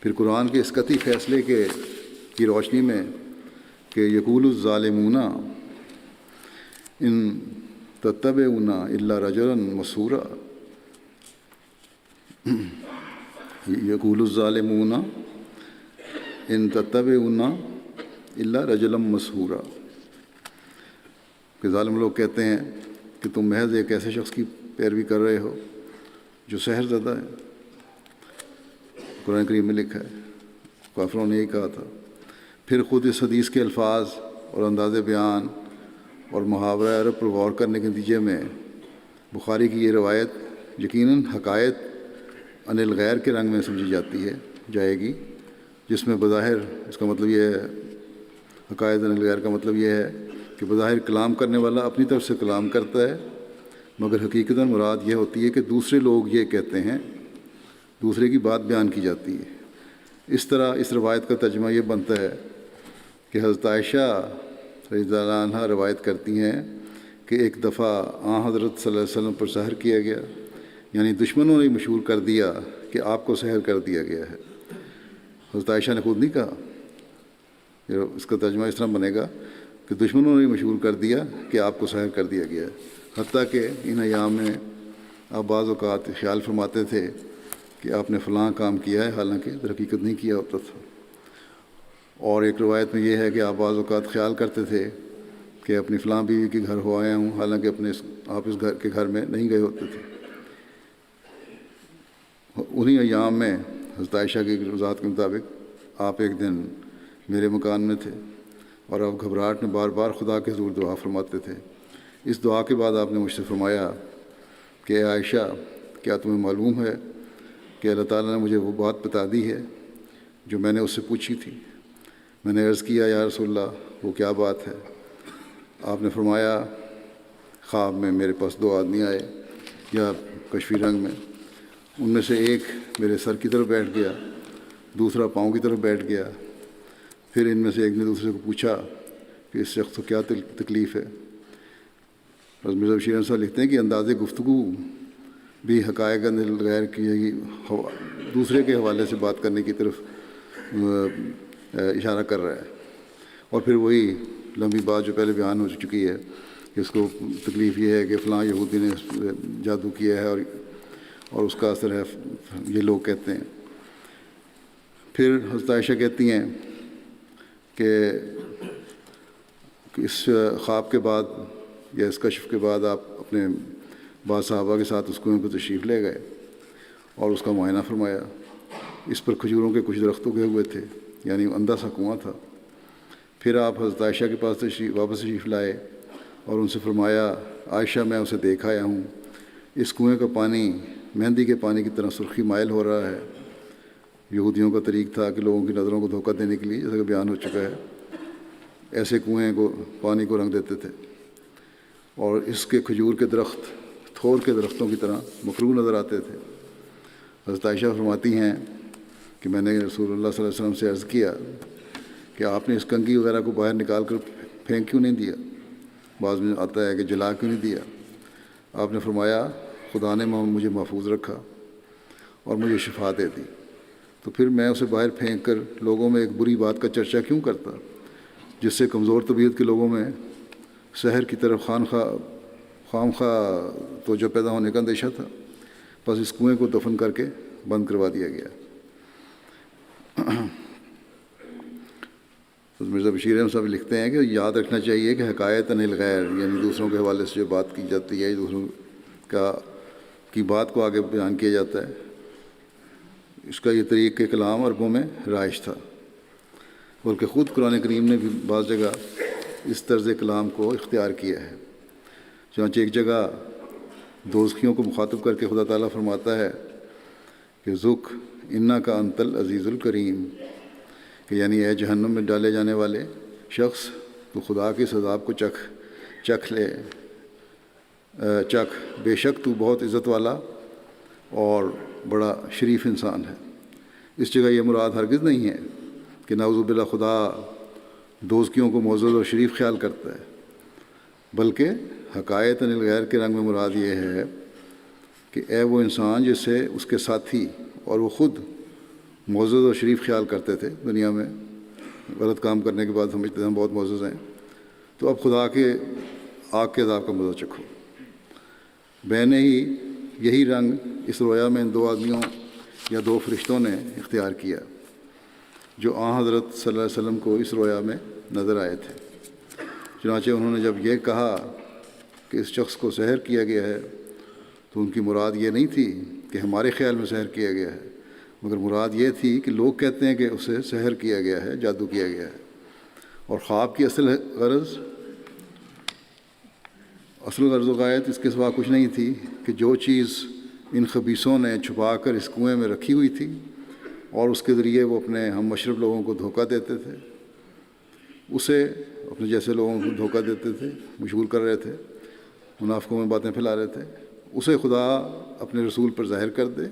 پھر قرآن کے اس قطعی فیصلے کی روشنی میں کہ یقول الظالمون ان تتبعون الا رجلا مسحورا، یقول الظالمون ان تتبعون الا رجلا مسحورا، کہ ظالم لوگ کہتے ہیں کہ تم محض ایک ایسے شخص کی پیروی کر رہے ہو جو سحر زدہ ہے۔ قرآن کریم میں لکھا ہے، کافروں نے یہی کہا تھا۔ پھر خود اس حدیث کے الفاظ اور انداز بیان اور محاورہ عرب پر غور کرنے کے نتیجے میں بخاری کی یہ روایت یقیناً حقائق عن الغیر کے رنگ میں سمجھی جائے گی، جس میں بظاہر اس کا مطلب یہ ہے، حقائق عن الغیر کا مطلب یہ ہے کہ بظاہر کلام کرنے والا اپنی طرف سے کلام کرتا ہے، مگر حقیقتاً مراد یہ ہوتی ہے کہ دوسرے لوگ یہ کہتے ہیں، دوسرے کی بات بیان کی جاتی ہے۔ اس طرح اس روایت کا ترجمہ یہ بنتا ہے کہ حضرت عائشہ رضی اللہ عنہا روایت کرتی ہیں کہ ایک دفعہ حضرت صلی اللہ علیہ وسلم پر سحر کیا گیا، یعنی دشمنوں نے مشہور کر دیا کہ آپ کو سحر کر دیا گیا ہے۔ حضرت عائشہ نے خود نہیں کہا، اس کا ترجمہ اس طرح بنے گا کہ دشمنوں نے مشہور کر دیا کہ آپ کو سحر کر دیا گیا ہے، حتیٰ کہ ان ایام میں آپ بعض اوقات خیال فرماتے تھے کہ آپ نے فلاں کام کیا ہے، حالانکہ در حقیقت نہیں کیا ہوتا تھا۔ اور ایک روایت میں یہ ہے کہ آپ بعض اوقات خیال کرتے تھے کہ اپنی فلاں بیوی کے گھر ہو آیا ہوں، حالانکہ آپ اس گھر کے گھر میں نہیں گئے ہوتے تھے۔ انہی ایام میں حضرت عائشہ کی وضاحت کے مطابق آپ ایک دن میرے مکان میں تھے اور آپ گھبراہٹ میں بار بار خدا کے حضور دعا فرماتے تھے۔ اس دعا کے بعد آپ نے مجھ سے فرمایا کہ اے عائشہ، کیا تمہیں معلوم ہے کہ اللہ تعالیٰ نے مجھے وہ بات بتا دی ہے جو میں نے اس سے پوچھی تھی؟ میں نے عرض کیا یا رسول اللہ، وہ کیا بات ہے؟ آپ نے فرمایا، خواب میں میرے پاس دو آدمی آئے یا کشفی رنگ میں، ان میں سے ایک میرے سر کی طرف بیٹھ گیا، دوسرا پاؤں کی طرف بیٹھ گیا۔ پھر ان میں سے ایک نے دوسرے کو پوچھا کہ اس شخص کو کیا تکلیف ہے۔ حضرت مرزا بشیر احمد صاحب لکھتے ہیں کہ انداز گفتگو بھی حقائق غیر کی دوسرے کے حوالے سے بات کرنے کی طرف اشارہ کر رہا ہے، اور پھر وہی لمبی بات جو پہلے بیان ہو چکی ہے کہ اس کو تکلیف یہ ہے کہ فلاں یہودی نے جادو کیا ہے اور اس کا اثر ہے، یہ لوگ کہتے ہیں۔ پھر حضرت عائشہ کہتی ہیں کہ اس خواب کے بعد یا اس کشف کے بعد آپ اپنے بعض صحابہ کے ساتھ اس کنویں پر تشریف لے گئے اور اس کا معائنہ فرمایا۔ اس پر کھجوروں کے کچھ درخت اگے ہوئے تھے، یعنی اندھا سا کنواں تھا۔ پھر آپ حضرت عائشہ کے پاس واپس تشریف لائے اور ان سے فرمایا، عائشہ میں اسے دیکھ آیا ہوں، اس کنویں کا پانی مہندی کے پانی کی طرح سرخی مائل ہو رہا ہے۔ یہودیوں کا طریق تھا کہ لوگوں کی نظروں کو دھوکہ دینے کے لیے، جیسا کہ بیان ہو چکا ہے، ایسے کنویں کو پانی کو رنگ دیتے تھے، اور اس کے کھجور کے درخت تھور کے درختوں کی طرح مکروہ نظر آتے تھے۔ حضرت عائشہ فرماتی ہیں کہ میں نے رسول اللہ صلی اللہ علیہ وسلم سے عرض کیا کہ آپ نے اس کنگھی وغیرہ کو باہر نکال کر پھینک کیوں نہیں دیا؟ بعض میں آتا ہے کہ جلا کیوں نہیں دیا؟ آپ نے فرمایا، خدا نے مجھے محفوظ رکھا اور مجھے شفا دے دی، تو پھر میں اسے باہر پھینک کر لوگوں میں ایک بری بات کا چرچا کیوں کرتا، جس سے کمزور طبیعت کے لوگوں میں سحر کی طرف خام خواہ توجہ پیدا ہونے کا اندیشہ تھا۔ بس اس کنویں کو دفن کر کے بند کروا دیا گیا۔ مرزا بشیر احمد صاحب لکھتے ہیں کہ یاد رکھنا چاہیے کہ حقائق عن الغیر، یعنی دوسروں کے حوالے سے جو بات کی جاتی ہے، دوسروں کی بات کو آگے بیان کیا جاتا ہے، اس کا یہ طریقہ کلام عربوں میں رائج تھا، بلکہ خود قرآن کریم نے بھی بعض جگہ اس طرز کلام کو اختیار کیا ہے۔ چنانچہ ایک جگہ دوزخیوں کو مخاطب کر کے خدا تعالیٰ فرماتا ہے کہ ذک انا کا انت العزیز الکریم، کہ یعنی اے جہنم میں ڈالے جانے والے شخص، تو خدا کے اس عذاب کو چکھ لے، بے شک تو بہت عزت والا اور بڑا شریف انسان ہے۔ اس جگہ یہ مراد ہرگز نہیں ہے کہ نعوذ باللہ خدا دوزکیوں کو معزز اور شریف خیال کرتا ہے، بلکہ حکایت عن الغیر کے رنگ میں مراد یہ ہے کہ اے وہ انسان جسے اس کے ساتھی اور وہ خود معزز اور شریف خیال کرتے تھے، دنیا میں غلط کام کرنے کے بعد سمجھتے تھے ہم بہت معزز ہیں، تو اب خدا کے آگ کے عذاب کا مزہ چکھو۔ بین ہی یہی رنگ اس رویا میں ان دو آدمیوں یا دو فرشتوں نے اختیار کیا جو حضرت صلی اللہ علیہ وسلم کو اس رویا میں نظر آئے تھے۔ چنانچہ انہوں نے جب یہ کہا کہ اس شخص کو سحر کیا گیا ہے، تو ان کی مراد یہ نہیں تھی کہ ہمارے خیال میں سحر کیا گیا ہے، مگر مراد یہ تھی کہ لوگ کہتے ہیں کہ اسے سحر کیا گیا ہے، جادو کیا گیا ہے۔ اور خواب کی اصل غرض و غایت اس کے سوا کچھ نہیں تھی کہ جو چیز ان خبیثوں نے چھپا کر اس کنویں میں رکھی ہوئی تھی اور اس کے ذریعے وہ اپنے ہم مشرب لوگوں کو دھوکہ دیتے تھے، اسے اپنے جیسے لوگوں کو دھوکہ دیتے تھے، مشغول کر رہے تھے، منافقوں میں باتیں پھیلا رہے تھے، اسے خدا اپنے رسول پر ظاہر کر دے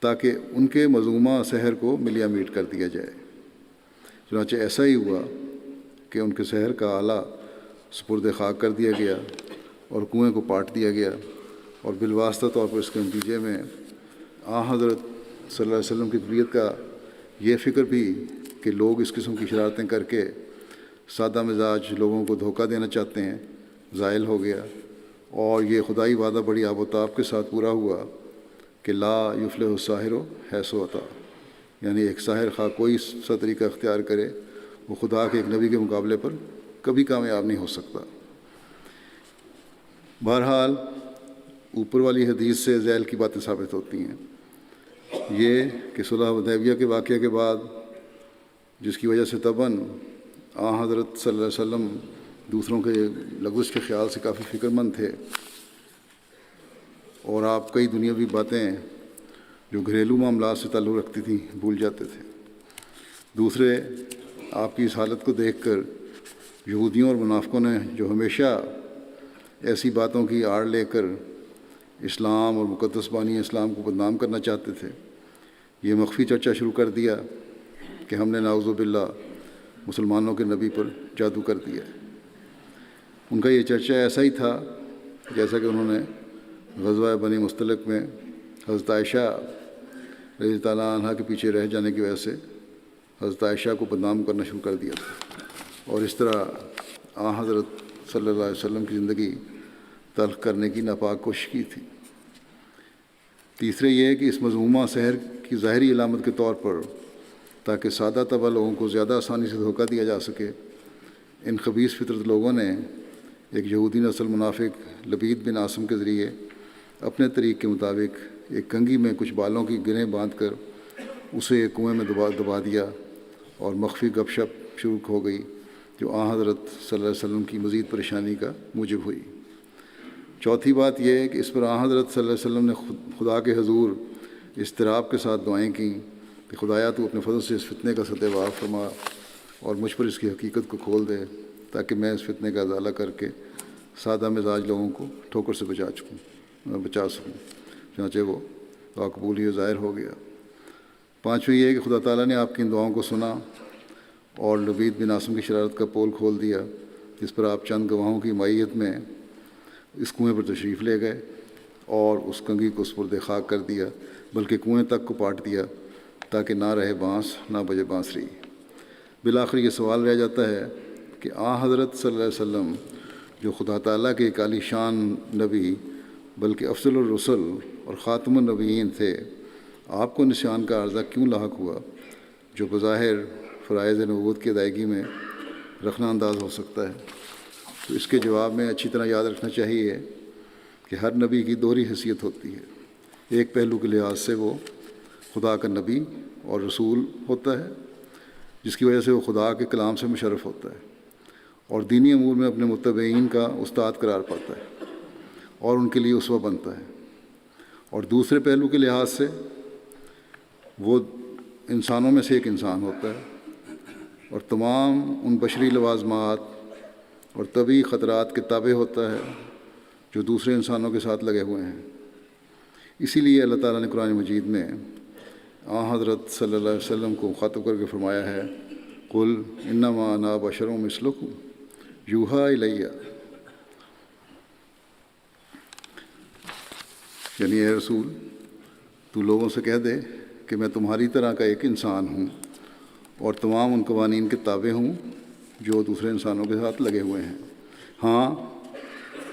تاکہ ان کے مذمومہ سحر کو ملیا میٹ کر دیا جائے۔ چنانچہ ایسا ہی ہوا کہ ان کے سحر کا آلہ سپرد خاک کر دیا گیا اور کنویں کو پاٹ دیا گیا، اور بالواسطہ طور پر اس کے نتیجے میں حضرت صلی اللہ علیہ وسلم کی طبیعت کا یہ فکر بھی کہ لوگ اس قسم کی شرارتیں کر کے سادہ مزاج لوگوں کو دھوکہ دینا چاہتے ہیں زائل ہو گیا، اور یہ خدائی وعدہ بڑی آب و تاب کے ساتھ پورا ہوا کہ لا یفلح الساحر حیث اتی، یعنی ایک ساحر خواہ کوئی سا طریقہ اختیار کرے وہ خدا کے ایک نبی کے مقابلے پر کبھی کامیاب نہیں ہو سکتا۔ بہرحال اوپر والی حدیث سے ذیل کی باتیں ثابت ہوتی ہیں، یہ کہ صلح حدیبیہ کے واقعے کے بعد جس کی وجہ سے طبعاً حضرت صلی اللہ علیہ وسلم دوسروں کے لغزش کے خیال سے کافی فکر مند تھے، اور آپ کئی دنیاوی باتیں جو گھریلو معاملات سے تعلق رکھتی تھیں بھول جاتے تھے۔ دوسرے، آپ کی اس حالت کو دیکھ کر یہودیوں اور منافقوں نے جو ہمیشہ ایسی باتوں کی آڑ لے کر اسلام اور مقدس بانی اسلام کو بدنام کرنا چاہتے تھے، یہ مخفی چرچا شروع کر دیا کہ ہم نے نعوذ باللہ مسلمانوں کے نبی پر جادو کر دیا۔ ان کا یہ چرچا ایسا ہی تھا جیسا کہ انہوں نے غزوہ بنی مستلق میں حضرت عائشہ رضی اللہ عنہ کے پیچھے رہ جانے کی وجہ سے حضرت عائشہ کو بدنام کرنا شروع کر دیا تھا، اور اس طرح حضرت صلی اللہ علیہ وسلم کی زندگی تلخ کرنے کی ناپاک کوشش کی تھی۔ تیسرے یہ کہ اس مذمومہ سحر کی ظاہری علامت کے طور پر تاکہ سادہ طبع لوگوں کو زیادہ آسانی سے دھوکہ دیا جا سکے، ان خبیث فطرت لوگوں نے ایک یہودی نسل منافق لبید بن عاصم کے ذریعے اپنے طریق کے مطابق ایک کنگھی میں کچھ بالوں کی گرہیں باندھ کر اسے ایک کنویں میں دبا دیا، اور مخفی گپ شپ شروع ہو گئی جو حضرت صلی اللہ علیہ وسلم کی مزید پریشانی کا موجب ہوئی۔ چوتھی بات یہ ہے کہ اس پر حضرت صلی اللہ علیہ وسلم نے خدا کے حضور اضطراب کے ساتھ دعائیں کیں کہ خدایا تو اپنے فضل سے اس فتنے کا سطح واف فرما اور مجھ پر اس کی حقیقت کو کھول دے تاکہ میں اس فتنے کا ازالہ کر کے سادہ مزاج لوگوں کو ٹھوکر سے بچا سکوں۔ چنانچہ وہ دعا قبول ہی ظاہر ہو گیا۔ پانچویں یہ ہے کہ خدا تعالیٰ نے آپ کی ان دعاؤں کو سنا اور لبید بن عاصم کی شرارت کا پول کھول دیا، جس پر آپ چند گواہوں کی معیت میں اس کنویں پر تشریف لے گئے اور اس کنگھی کو سپرد خاک کر دیا، بلکہ کنویں تک کو پاٹ دیا تاکہ نہ رہے بانس نہ بجے بانسری۔ بالآخر یہ سوال رہ جاتا ہے کہ حضرت صلی اللہ علیہ وسلم جو خدا تعالیٰ کے ایک عالی شان نبی بلکہ افضل الرسل اور خاتم النبیین تھے، آپ کو نشان کا عرضہ کیوں لاحق ہوا جو بظاہر فرائض نبوت کی ادائیگی میں رخنہ انداز ہو سکتا ہے؟ تو اس کے جواب میں اچھی طرح یاد رکھنا چاہیے کہ ہر نبی کی دوہری حیثیت ہوتی ہے۔ ایک پہلو کے لحاظ سے وہ خدا کا نبی اور رسول ہوتا ہے، جس کی وجہ سے وہ خدا کے کلام سے مشرف ہوتا ہے اور دینی امور میں اپنے متبعین کا استاد قرار پاتا ہے اور ان کے لیے اسوہ بنتا ہے، اور دوسرے پہلو کے لحاظ سے وہ انسانوں میں سے ایک انسان ہوتا ہے اور تمام ان بشری لوازمات اور طبعی خطرات کے تابع ہوتا ہے جو دوسرے انسانوں کے ساتھ لگے ہوئے ہیں۔ اسی لیے اللہ تعالیٰ نے قرآن مجید میں حضرت صلی اللہ علیہ وسلم کو مخاطب کر کے فرمایا ہے، قل انما انا بشر مثلکم یوحی الیہ، یعنی اے رسول تو لوگوں سے کہہ دے کہ میں تمہاری طرح کا ایک انسان ہوں اور تمام ان قوانین کے تابع ہوں جو دوسرے انسانوں کے ساتھ لگے ہوئے ہیں۔ ہاں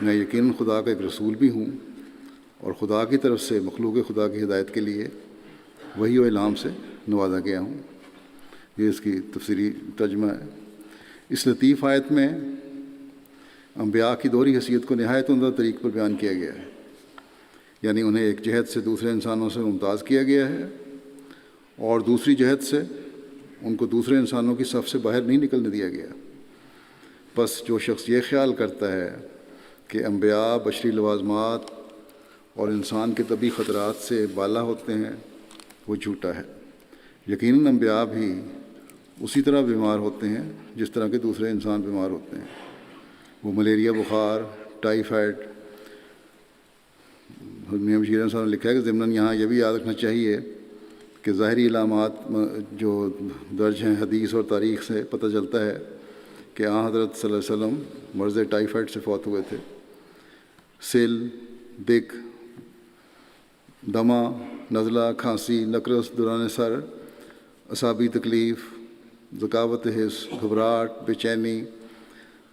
میں یقیناً خدا کا ایک رسول بھی ہوں اور خدا کی طرف سے مخلوق خدا کی ہدایت کے لیے وحی و الہام سے نوازا گیا ہوں۔ یہ اس کی تفسیری ترجمہ ہے۔ اس لطیف آیت میں انبیاء کی دوہری حیثیت کو نہایت عمدہ طریق پر بیان کیا گیا ہے، یعنی انہیں ایک جہت سے دوسرے انسانوں سے ممتاز کیا گیا ہے اور دوسری جہت سے ان کو دوسرے انسانوں کی صف سے باہر نہیں نکلنے دیا گیا۔ بس جو شخص یہ خیال کرتا ہے کہ انبیاء بشری لوازمات اور انسان کے طبعی خطرات سے بالا ہوتے ہیں وہ جھوٹا ہے۔ یقیناً انبیاء بھی اسی طرح بیمار ہوتے ہیں جس طرح کے دوسرے انسان بیمار ہوتے ہیں۔ وہ ملیریا بخار، ٹائیفائڈ۔ میاں بشیر احمد صاحب نے لکھا ہے کہ ضمناً یہاں یہ بھی یاد رکھنا چاہیے کہ ظاہری علامات جو درج ہیں حدیث اور تاریخ سے پتہ چلتا ہے کہ حضرت صلی اللہ علیہ وسلم مرض ٹائیفائڈ سے فوت ہوئے تھے۔ سل، دق، دمہ، نزلہ، کھانسی، نقرس دوران سر، اعصابی تکلیف، ذکاوت حس، گھبراہٹ، بے چینی،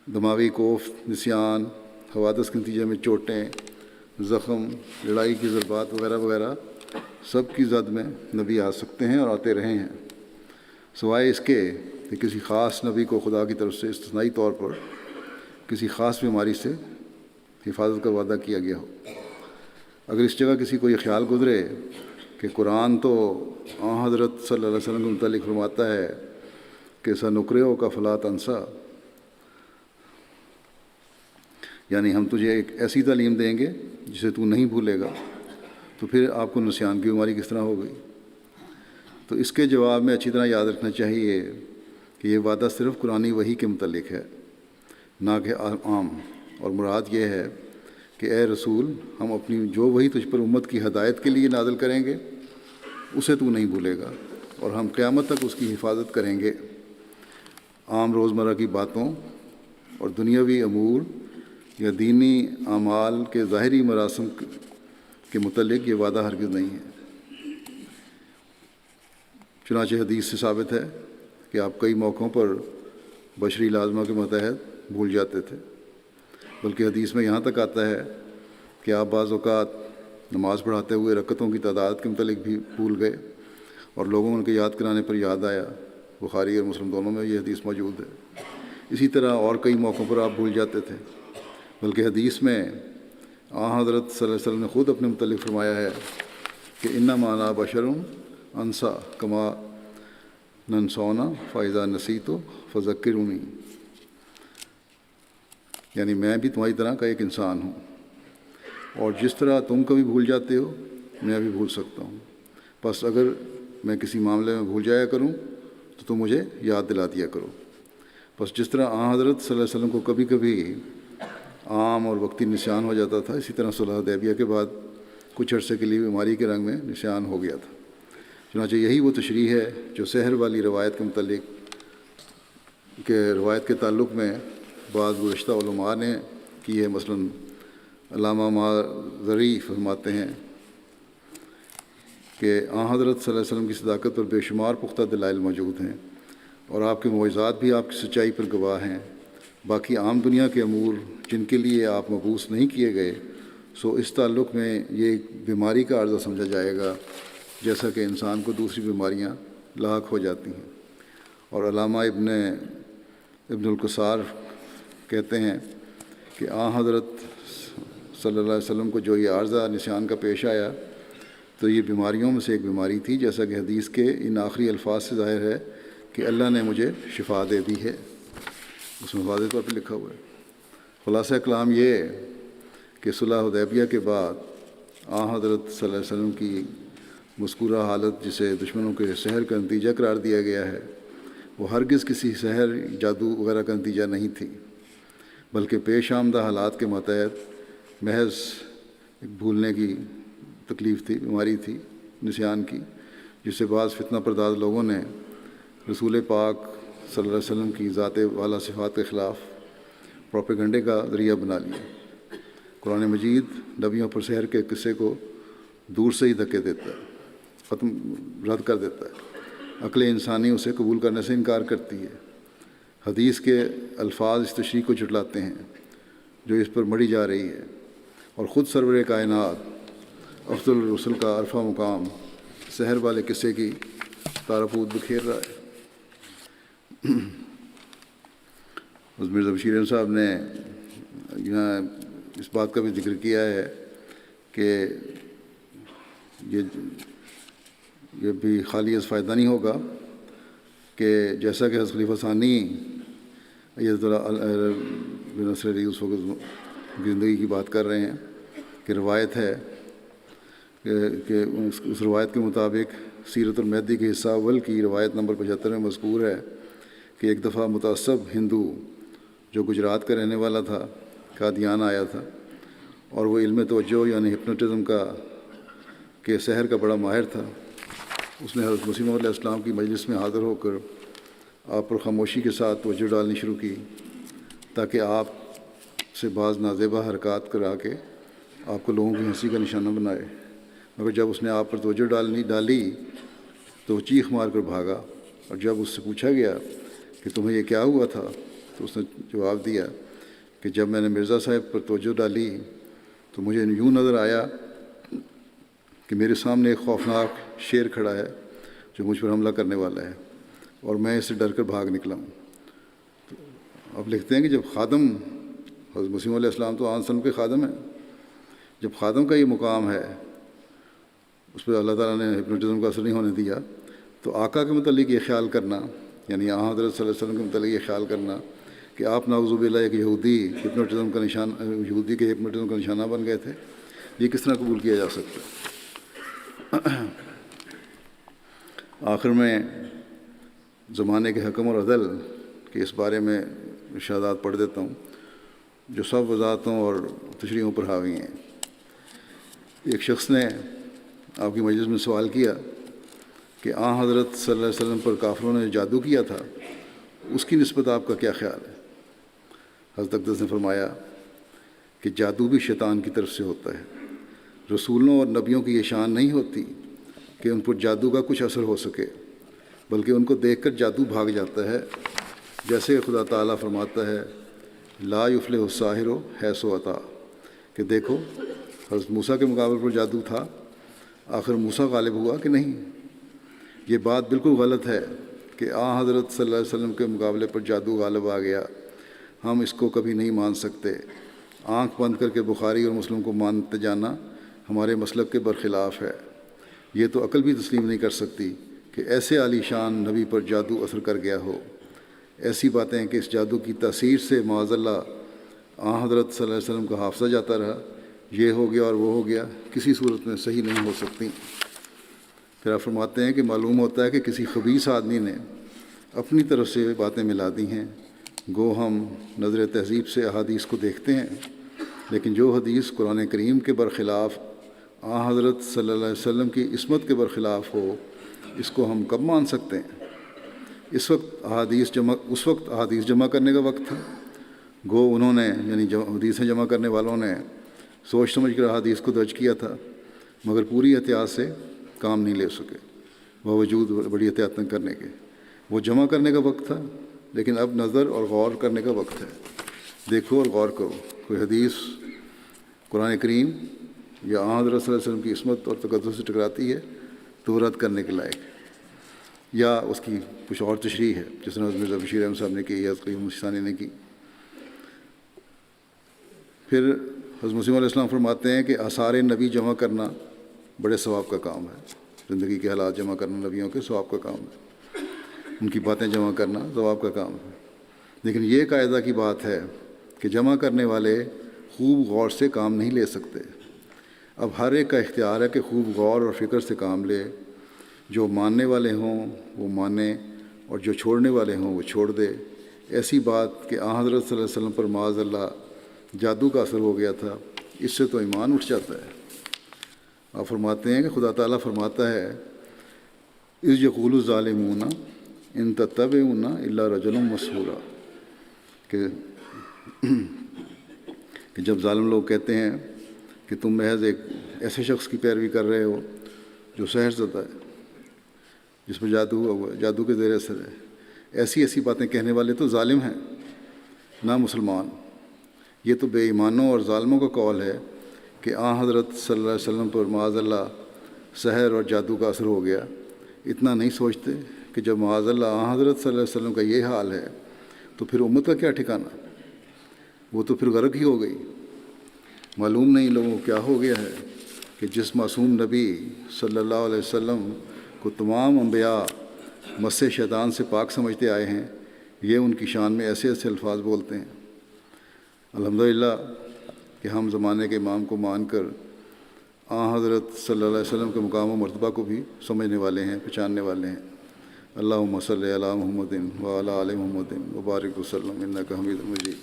دماغی کوفت، نسیان، حوادث کے نتیجے میں چوٹیں، زخم، لڑائی کی ضربات وغیرہ وغیرہ سب کی زد میں نبی آ سکتے ہیں اور آتے رہے ہیں، سوائے اس کے کہ کسی خاص نبی کو خدا کی طرف سے استثنائی طور پر کسی خاص بیماری سے حفاظت کا وعدہ کیا گیا ہو۔ اگر اس جگہ کسی کو یہ خیال گزرے کہ قرآن تو حضرت صلی اللہ علیہ وسلم کے متعلق فرماتا ہے کہ سنقرئک فلا تنسیٰ، یعنی ہم تجھے ایک ایسی تعلیم دیں گے جسے تو نہیں بھولے گا، تو پھر آپ کو نسیان کی بیماری کس طرح ہو گئی؟ تو اس کے جواب میں اچھی طرح یاد رکھنا چاہیے کہ یہ وعدہ صرف قرآنی وحی کے متعلق ہے، نہ کہ عام، اور مراد یہ ہے کہ اے رسول ہم اپنی جو وحی تجھ پر امت کی ہدایت کے لیے نازل کریں گے اسے تو نہیں بھولے گا اور ہم قیامت تک اس کی حفاظت کریں گے۔ عام روزمرہ کی باتوں اور دنیاوی امور یا دینی اعمال کے ظاہری مراسم کے متعلق یہ وعدہ ہرگز نہیں ہے۔ چنانچہ حدیث سے ثابت ہے کہ آپ کئی موقعوں پر بشری لازمہ کے متحد بھول جاتے تھے، بلکہ حدیث میں یہاں تک آتا ہے کہ آپ بعض اوقات نماز پڑھاتے ہوئے رکعتوں کی تعداد کے متعلق بھی بھول گئے اور لوگوں ان کے یاد کرانے پر یاد آیا۔ بخاری اور مسلم دونوں میں یہ حدیث موجود ہے۔ اسی طرح اور کئی موقعوں پر آپ بھول جاتے تھے، بلکہ حدیث میں حضرت صلی اللہ علیہ وسلم نے خود اپنے متعلق فرمایا ہے کہ انما انا بشر انسیٰ کما ننسونا فاذا نسیت فذکرونی، یعنی میں بھی تمہاری طرح کا ایک انسان ہوں اور جس طرح تم کبھی بھول جاتے ہو میں بھی بھول سکتا ہوں، بس اگر میں کسی معاملے میں بھول جایا کروں تو تم مجھے یاد دلا دیا کرو۔ بس جس طرح حضرت صلی اللہ علیہ وسلم کو کبھی کبھی عام اور وقتی نشان ہو جاتا تھا، اسی طرح صلح حدیبیہ کے بعد کچھ عرصے کے لیے بیماری کے رنگ میں نشان ہو گیا تھا۔ چنانچہ یہی وہ تشریح ہے جو سحر والی روایت کے متعلق روایت کے تعلق میں بعض گزشتہ علماء نے کی ہے۔ مثلاً علامہ مازری فرماتے ہیں کہ حضرت صلی اللہ علیہ وسلم کی صداقت پر بے شمار پختہ دلائل موجود ہیں اور آپ کے معجزات بھی آپ کی سچائی پر گواہ ہیں۔ باقی عام دنیا کے امور جن کے لیے آپ مبعوث نہیں کیے گئے، سو اس تعلق میں یہ ایک بیماری کا عرضہ سمجھا جائے گا، جیسا کہ انسان کو دوسری بیماریاں لاحق ہو جاتی ہیں۔ اور علامہ ابن القصار کہتے ہیں کہ حضرت صلی اللہ علیہ وسلم کو جو یہ عارضہ نشان کا پیش آیا تو یہ بیماریوں میں سے ایک بیماری تھی، جیسا کہ حدیث کے ان آخری الفاظ سے ظاہر ہے کہ اللہ نے مجھے شفا دے دی ہے، اس میں واضح طور پہ لکھا ہوا ہے۔ خلاصہ کلام یہ ہے کہ صلح حدیبیہ کے بعد حضرت صلی اللہ علیہ وسلم کی مذکورہ حالت، جسے دشمنوں کے سحر کا نتیجہ قرار دیا گیا ہے، وہ ہرگز کسی سحر جادو وغیرہ کا نتیجہ نہیں تھی، بلکہ پیش آمدہ حالات کے ماتحت محض ایک بھولنے کی تکلیف تھی، بیماری تھی نسیان کی، جس سے بعض فتنہ پرداز لوگوں نے رسول پاک صلی اللہ علیہ وسلم کی ذات والا صفات کے خلاف پروپیگنڈے کا ذریعہ بنا لیا۔ قرآن مجید نبیوں پر سحر کے قصے کو دور سے ہی دھکے دیتا ہے، رد کر دیتا ہے۔ عقل انسانی اسے قبول کرنے سے انکار کرتی ہے۔ حدیث کے الفاظ اس تشریح کو جھٹلاتے ہیں جو اس پر مڑی جا رہی ہے، اور خود سرور کائنات افضل الرسل کا عرفہ مقام سحر والے قصے کی تارپود بکھیر رہا ہے۔ مرزا بشیر احمد صاحب نے یہاں اس بات کا بھی ذکر کیا ہے کہ یہ بھی خالی از فائدہ نہیں ہوگا کہ جیسا کہ حضرت خلیفہ ثانی ایت اللہ بن نصر علی اس وقت زندگی کی بات کر رہے ہیں کہ روایت ہے کہ اس روایت کے مطابق سیرت المہدی کے حصہ اول کی روایت نمبر 75 میں مذکور ہے کہ ایک دفعہ متعصب ہندو جو گجرات کا رہنے والا تھا قادیان آیا تھا، اور وہ علم توجہ یعنی ہپنوٹزم کا کہ سحر کا بڑا ماہر تھا۔ اس نے حضرت مسیح موعود علیہ السلام کی مجلس میں حاضر ہو کر آپ پر خاموشی کے ساتھ توجہ ڈالنی شروع کی تاکہ آپ سے بعض نازیبہ حرکات کرا کے آپ کو لوگوں کی ہنسی کا نشانہ بنائے، مگر جب اس نے آپ پر توجہ ڈالی تو وہ چیخ مار کر بھاگا، اور جب اس سے پوچھا گیا کہ تمہیں یہ کیا ہوا تھا تو اس نے جواب دیا کہ جب میں نے مرزا صاحب پر توجہ ڈالی تو مجھے یوں نظر آیا کہ میرے سامنے ایک خوفناک شیر کھڑا ہے جو مجھ پر حملہ کرنے والا ہے، اور میں اس سے ڈر کر بھاگ نکلا ہوں۔ اب لکھتے ہیں کہ جب خادم حضرت مسیح علیہ السلام تو آن سلم کے خادم ہیں، جب خادم کا یہ مقام ہے اس پہ اللہ تعالیٰ نے ہپنوٹزم کا اثر نہیں ہونے دیا، تو آقا کے متعلق یہ خیال کرنا، یعنی آن حضرت صلی اللہ علیہ وسلم کے متعلق یہ خیال کرنا کہ آپ نعوذ باللہ ایک یہودی کے ہپنوٹزم کا نشانہ بن گئے تھے، یہ کس طرح قبول کیا جا سکتا ہے؟ آخر میں زمانے کے حکم اور عدل کے اس بارے میں ارشادات پڑھ دیتا ہوں جو سب وضاحتوں اور تشریحوں پر حاوی ہیں۔ ایک شخص نے آپ کی مجلس میں سوال کیا کہ آن حضرت صلی اللہ علیہ وسلم پر کافروں نے جادو کیا تھا، اس کی نسبت آپ کا کیا خیال ہے؟ حضرت اقدس نے فرمایا کہ جادو بھی شیطان کی طرف سے ہوتا ہے۔ رسولوں اور نبیوں کی یہ شان نہیں ہوتی کہ ان پر جادو کا کچھ اثر ہو سکے، بلکہ ان کو دیکھ کر جادو بھاگ جاتا ہے، جیسے کہ خدا تعالیٰ فرماتا ہے لا یفلح الساحر حیث اتی، کہ دیکھو حضرت موسیٰ کے مقابلے پر جادو تھا، آخر موسیٰ غالب ہوا کہ نہیں؟ یہ بات بالکل غلط ہے کہ آن حضرت صلی اللہ علیہ وسلم کے مقابلے پر جادو غالب آ گیا، ہم اس کو کبھی نہیں مان سکتے۔ آنکھ بند کر کے بخاری اور مسلم کو مانتے جانا ہمارے مسلک کے برخلاف ہے۔ یہ تو عقل بھی تسلیم نہیں کر سکتی کہ ایسے عالی شان نبی پر جادو اثر کر گیا ہو۔ ایسی باتیں کہ اس جادو کی تاثیر سے معاذ اللہ آن حضرت صلی اللہ علیہ وسلم کا حافظہ جاتا رہا، یہ ہو گیا اور وہ ہو گیا، کسی صورت میں صحیح نہیں ہو سکتی۔ پھر آپ فرماتے ہیں کہ معلوم ہوتا ہے کہ کسی خبیث آدمی نے اپنی طرف سے باتیں ملا دی ہیں، گو ہم نظر تہذیب سے احادیث کو دیکھتے ہیں، لیکن جو حدیث قرآن کریم کے برخلاف آن حضرت صلی اللہ علیہ وسلم کی عصمت کے برخلاف ہو، اس کو ہم کب مان سکتے ہیں؟ اس وقت احادیث جمع کرنے کا وقت تھا، گو انہوں نے یعنی حدیثیں جمع کرنے والوں نے سوچ سمجھ کر احادیث کو درج کیا تھا، مگر پوری احتیاط سے کام نہیں لے سکے، باوجود بڑی احتیاط کرنے کے۔ وہ جمع کرنے کا وقت تھا، لیکن اب نظر اور غور کرنے کا وقت ہے۔ دیکھو اور غور کرو، کوئی حدیث قرآن کریم یا آن حضرت صلی اللہ علیہ وسلم کی عصمت اور تقدس سے ٹکراتی ہے تو وہ رد کرنے کے لائق ہے، یا اس کی کچھ اور تشریح ہے، جس طرح مرزا بشیر احمد صاحب نے کی یا خلیفہ مسیح ثانی نے کی۔ پھر حضرت مسیح علیہ السلام فرماتے ہیں کہ آثار نبی جمع کرنا بڑے ثواب کا کام ہے۔ زندگی کے حالات جمع کرنا نبیوں کے ثواب کا کام ہے، ان کی باتیں جمع کرنا ثواب کا کام ہے، لیکن یہ قاعدہ کی بات ہے کہ جمع کرنے والے خوب غور سے کام نہیں لے سکتے۔ اب ہر ایک کا اختیار ہے کہ خوب غور اور فکر سے کام لے، جو ماننے والے ہوں وہ مانیں اور جو چھوڑنے والے ہوں وہ چھوڑ دے۔ ایسی بات کہ آن حضرت صلی اللہ علیہ وسلم پر معاذ اللہ جادو کا اثر ہو گیا تھا، اس سے تو ایمان اٹھ جاتا ہے۔ آپ فرماتے ہیں کہ خدا تعالیٰ فرماتا ہے اذ یقول الظالمون ان تتبعون الا رجلا مسحورا، کہ جب ظالم لوگ کہتے ہیں کہ تم محض ایک ایسے شخص کی پیروی کر رہے ہو جو سحر زدہ ہے، جس میں جادو ہوا ہوا ہے، جادو کے زیر اثر ہے۔ ایسی باتیں کہنے والے تو ظالم ہیں نہ مسلمان۔ یہ تو بے ایمانوں اور ظالموں کا قول ہے کہ آن حضرت صلی اللہ علیہ وسلم پر معاذ اللہ سحر اور جادو کا اثر ہو گیا۔ اتنا نہیں سوچتے کہ جب معاذ اللہ آن حضرت صلی اللہ علیہ وسلم کا یہ حال ہے تو پھر امت کا کیا ٹھکانہ؟ وہ تو پھر غرق ہی ہو گئی۔ معلوم نہیں لوگوں کو کیا ہو گیا ہے کہ جس معصوم نبی صلی اللہ علیہ وسلم کو تمام انبیاء مس شیطان سے پاک سمجھتے آئے ہیں، یہ ان کی شان میں ایسے الفاظ بولتے ہیں۔ الحمدللہ کہ ہم زمانے کے امام کو مان کر آن حضرت صلی اللہ علیہ وسلم کے مقام و مرتبہ کو بھی سمجھنے والے ہیں، پہچاننے والے ہیں۔ اللہم صلی علی محمد وعلی آل محمد وبارک وسلم انک حمید مجید۔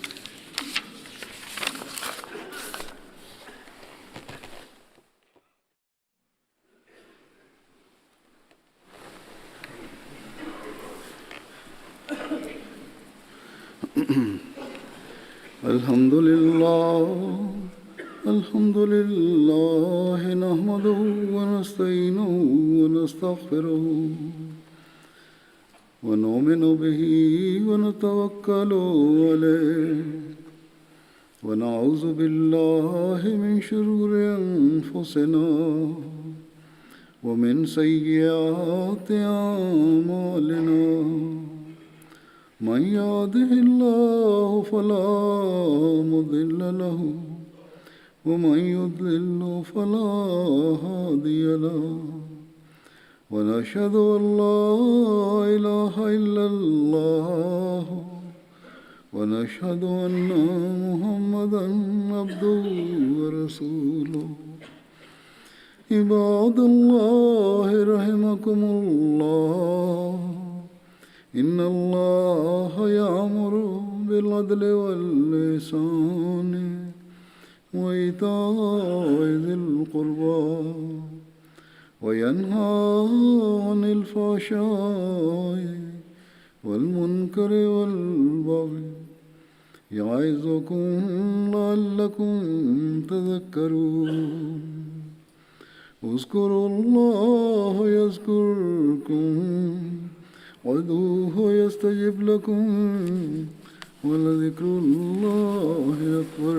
الحمد للہ نحمده ونستعینه ونستغفره ونؤمن به ونتوکل علیہ ونعوذ باللہ من شرور انفسنا ومن سیئات اعمالنا من يهده الله فلا مضل له ومن يضلل فلا هادي له ونشهد أن لا إله إلا الله ونشهد أن محمدا عبده ورسوله عباد الله رحمكم الله إن الله يأمر بالعدل والإحسان وإيتاء ذي القربى وينهى عن الفحشاء والمنكر والبغي يعظكم لعلكم تذكرون اذكروا الله يذكركم وادعوه يستجب لكم ولذكر الله أكبر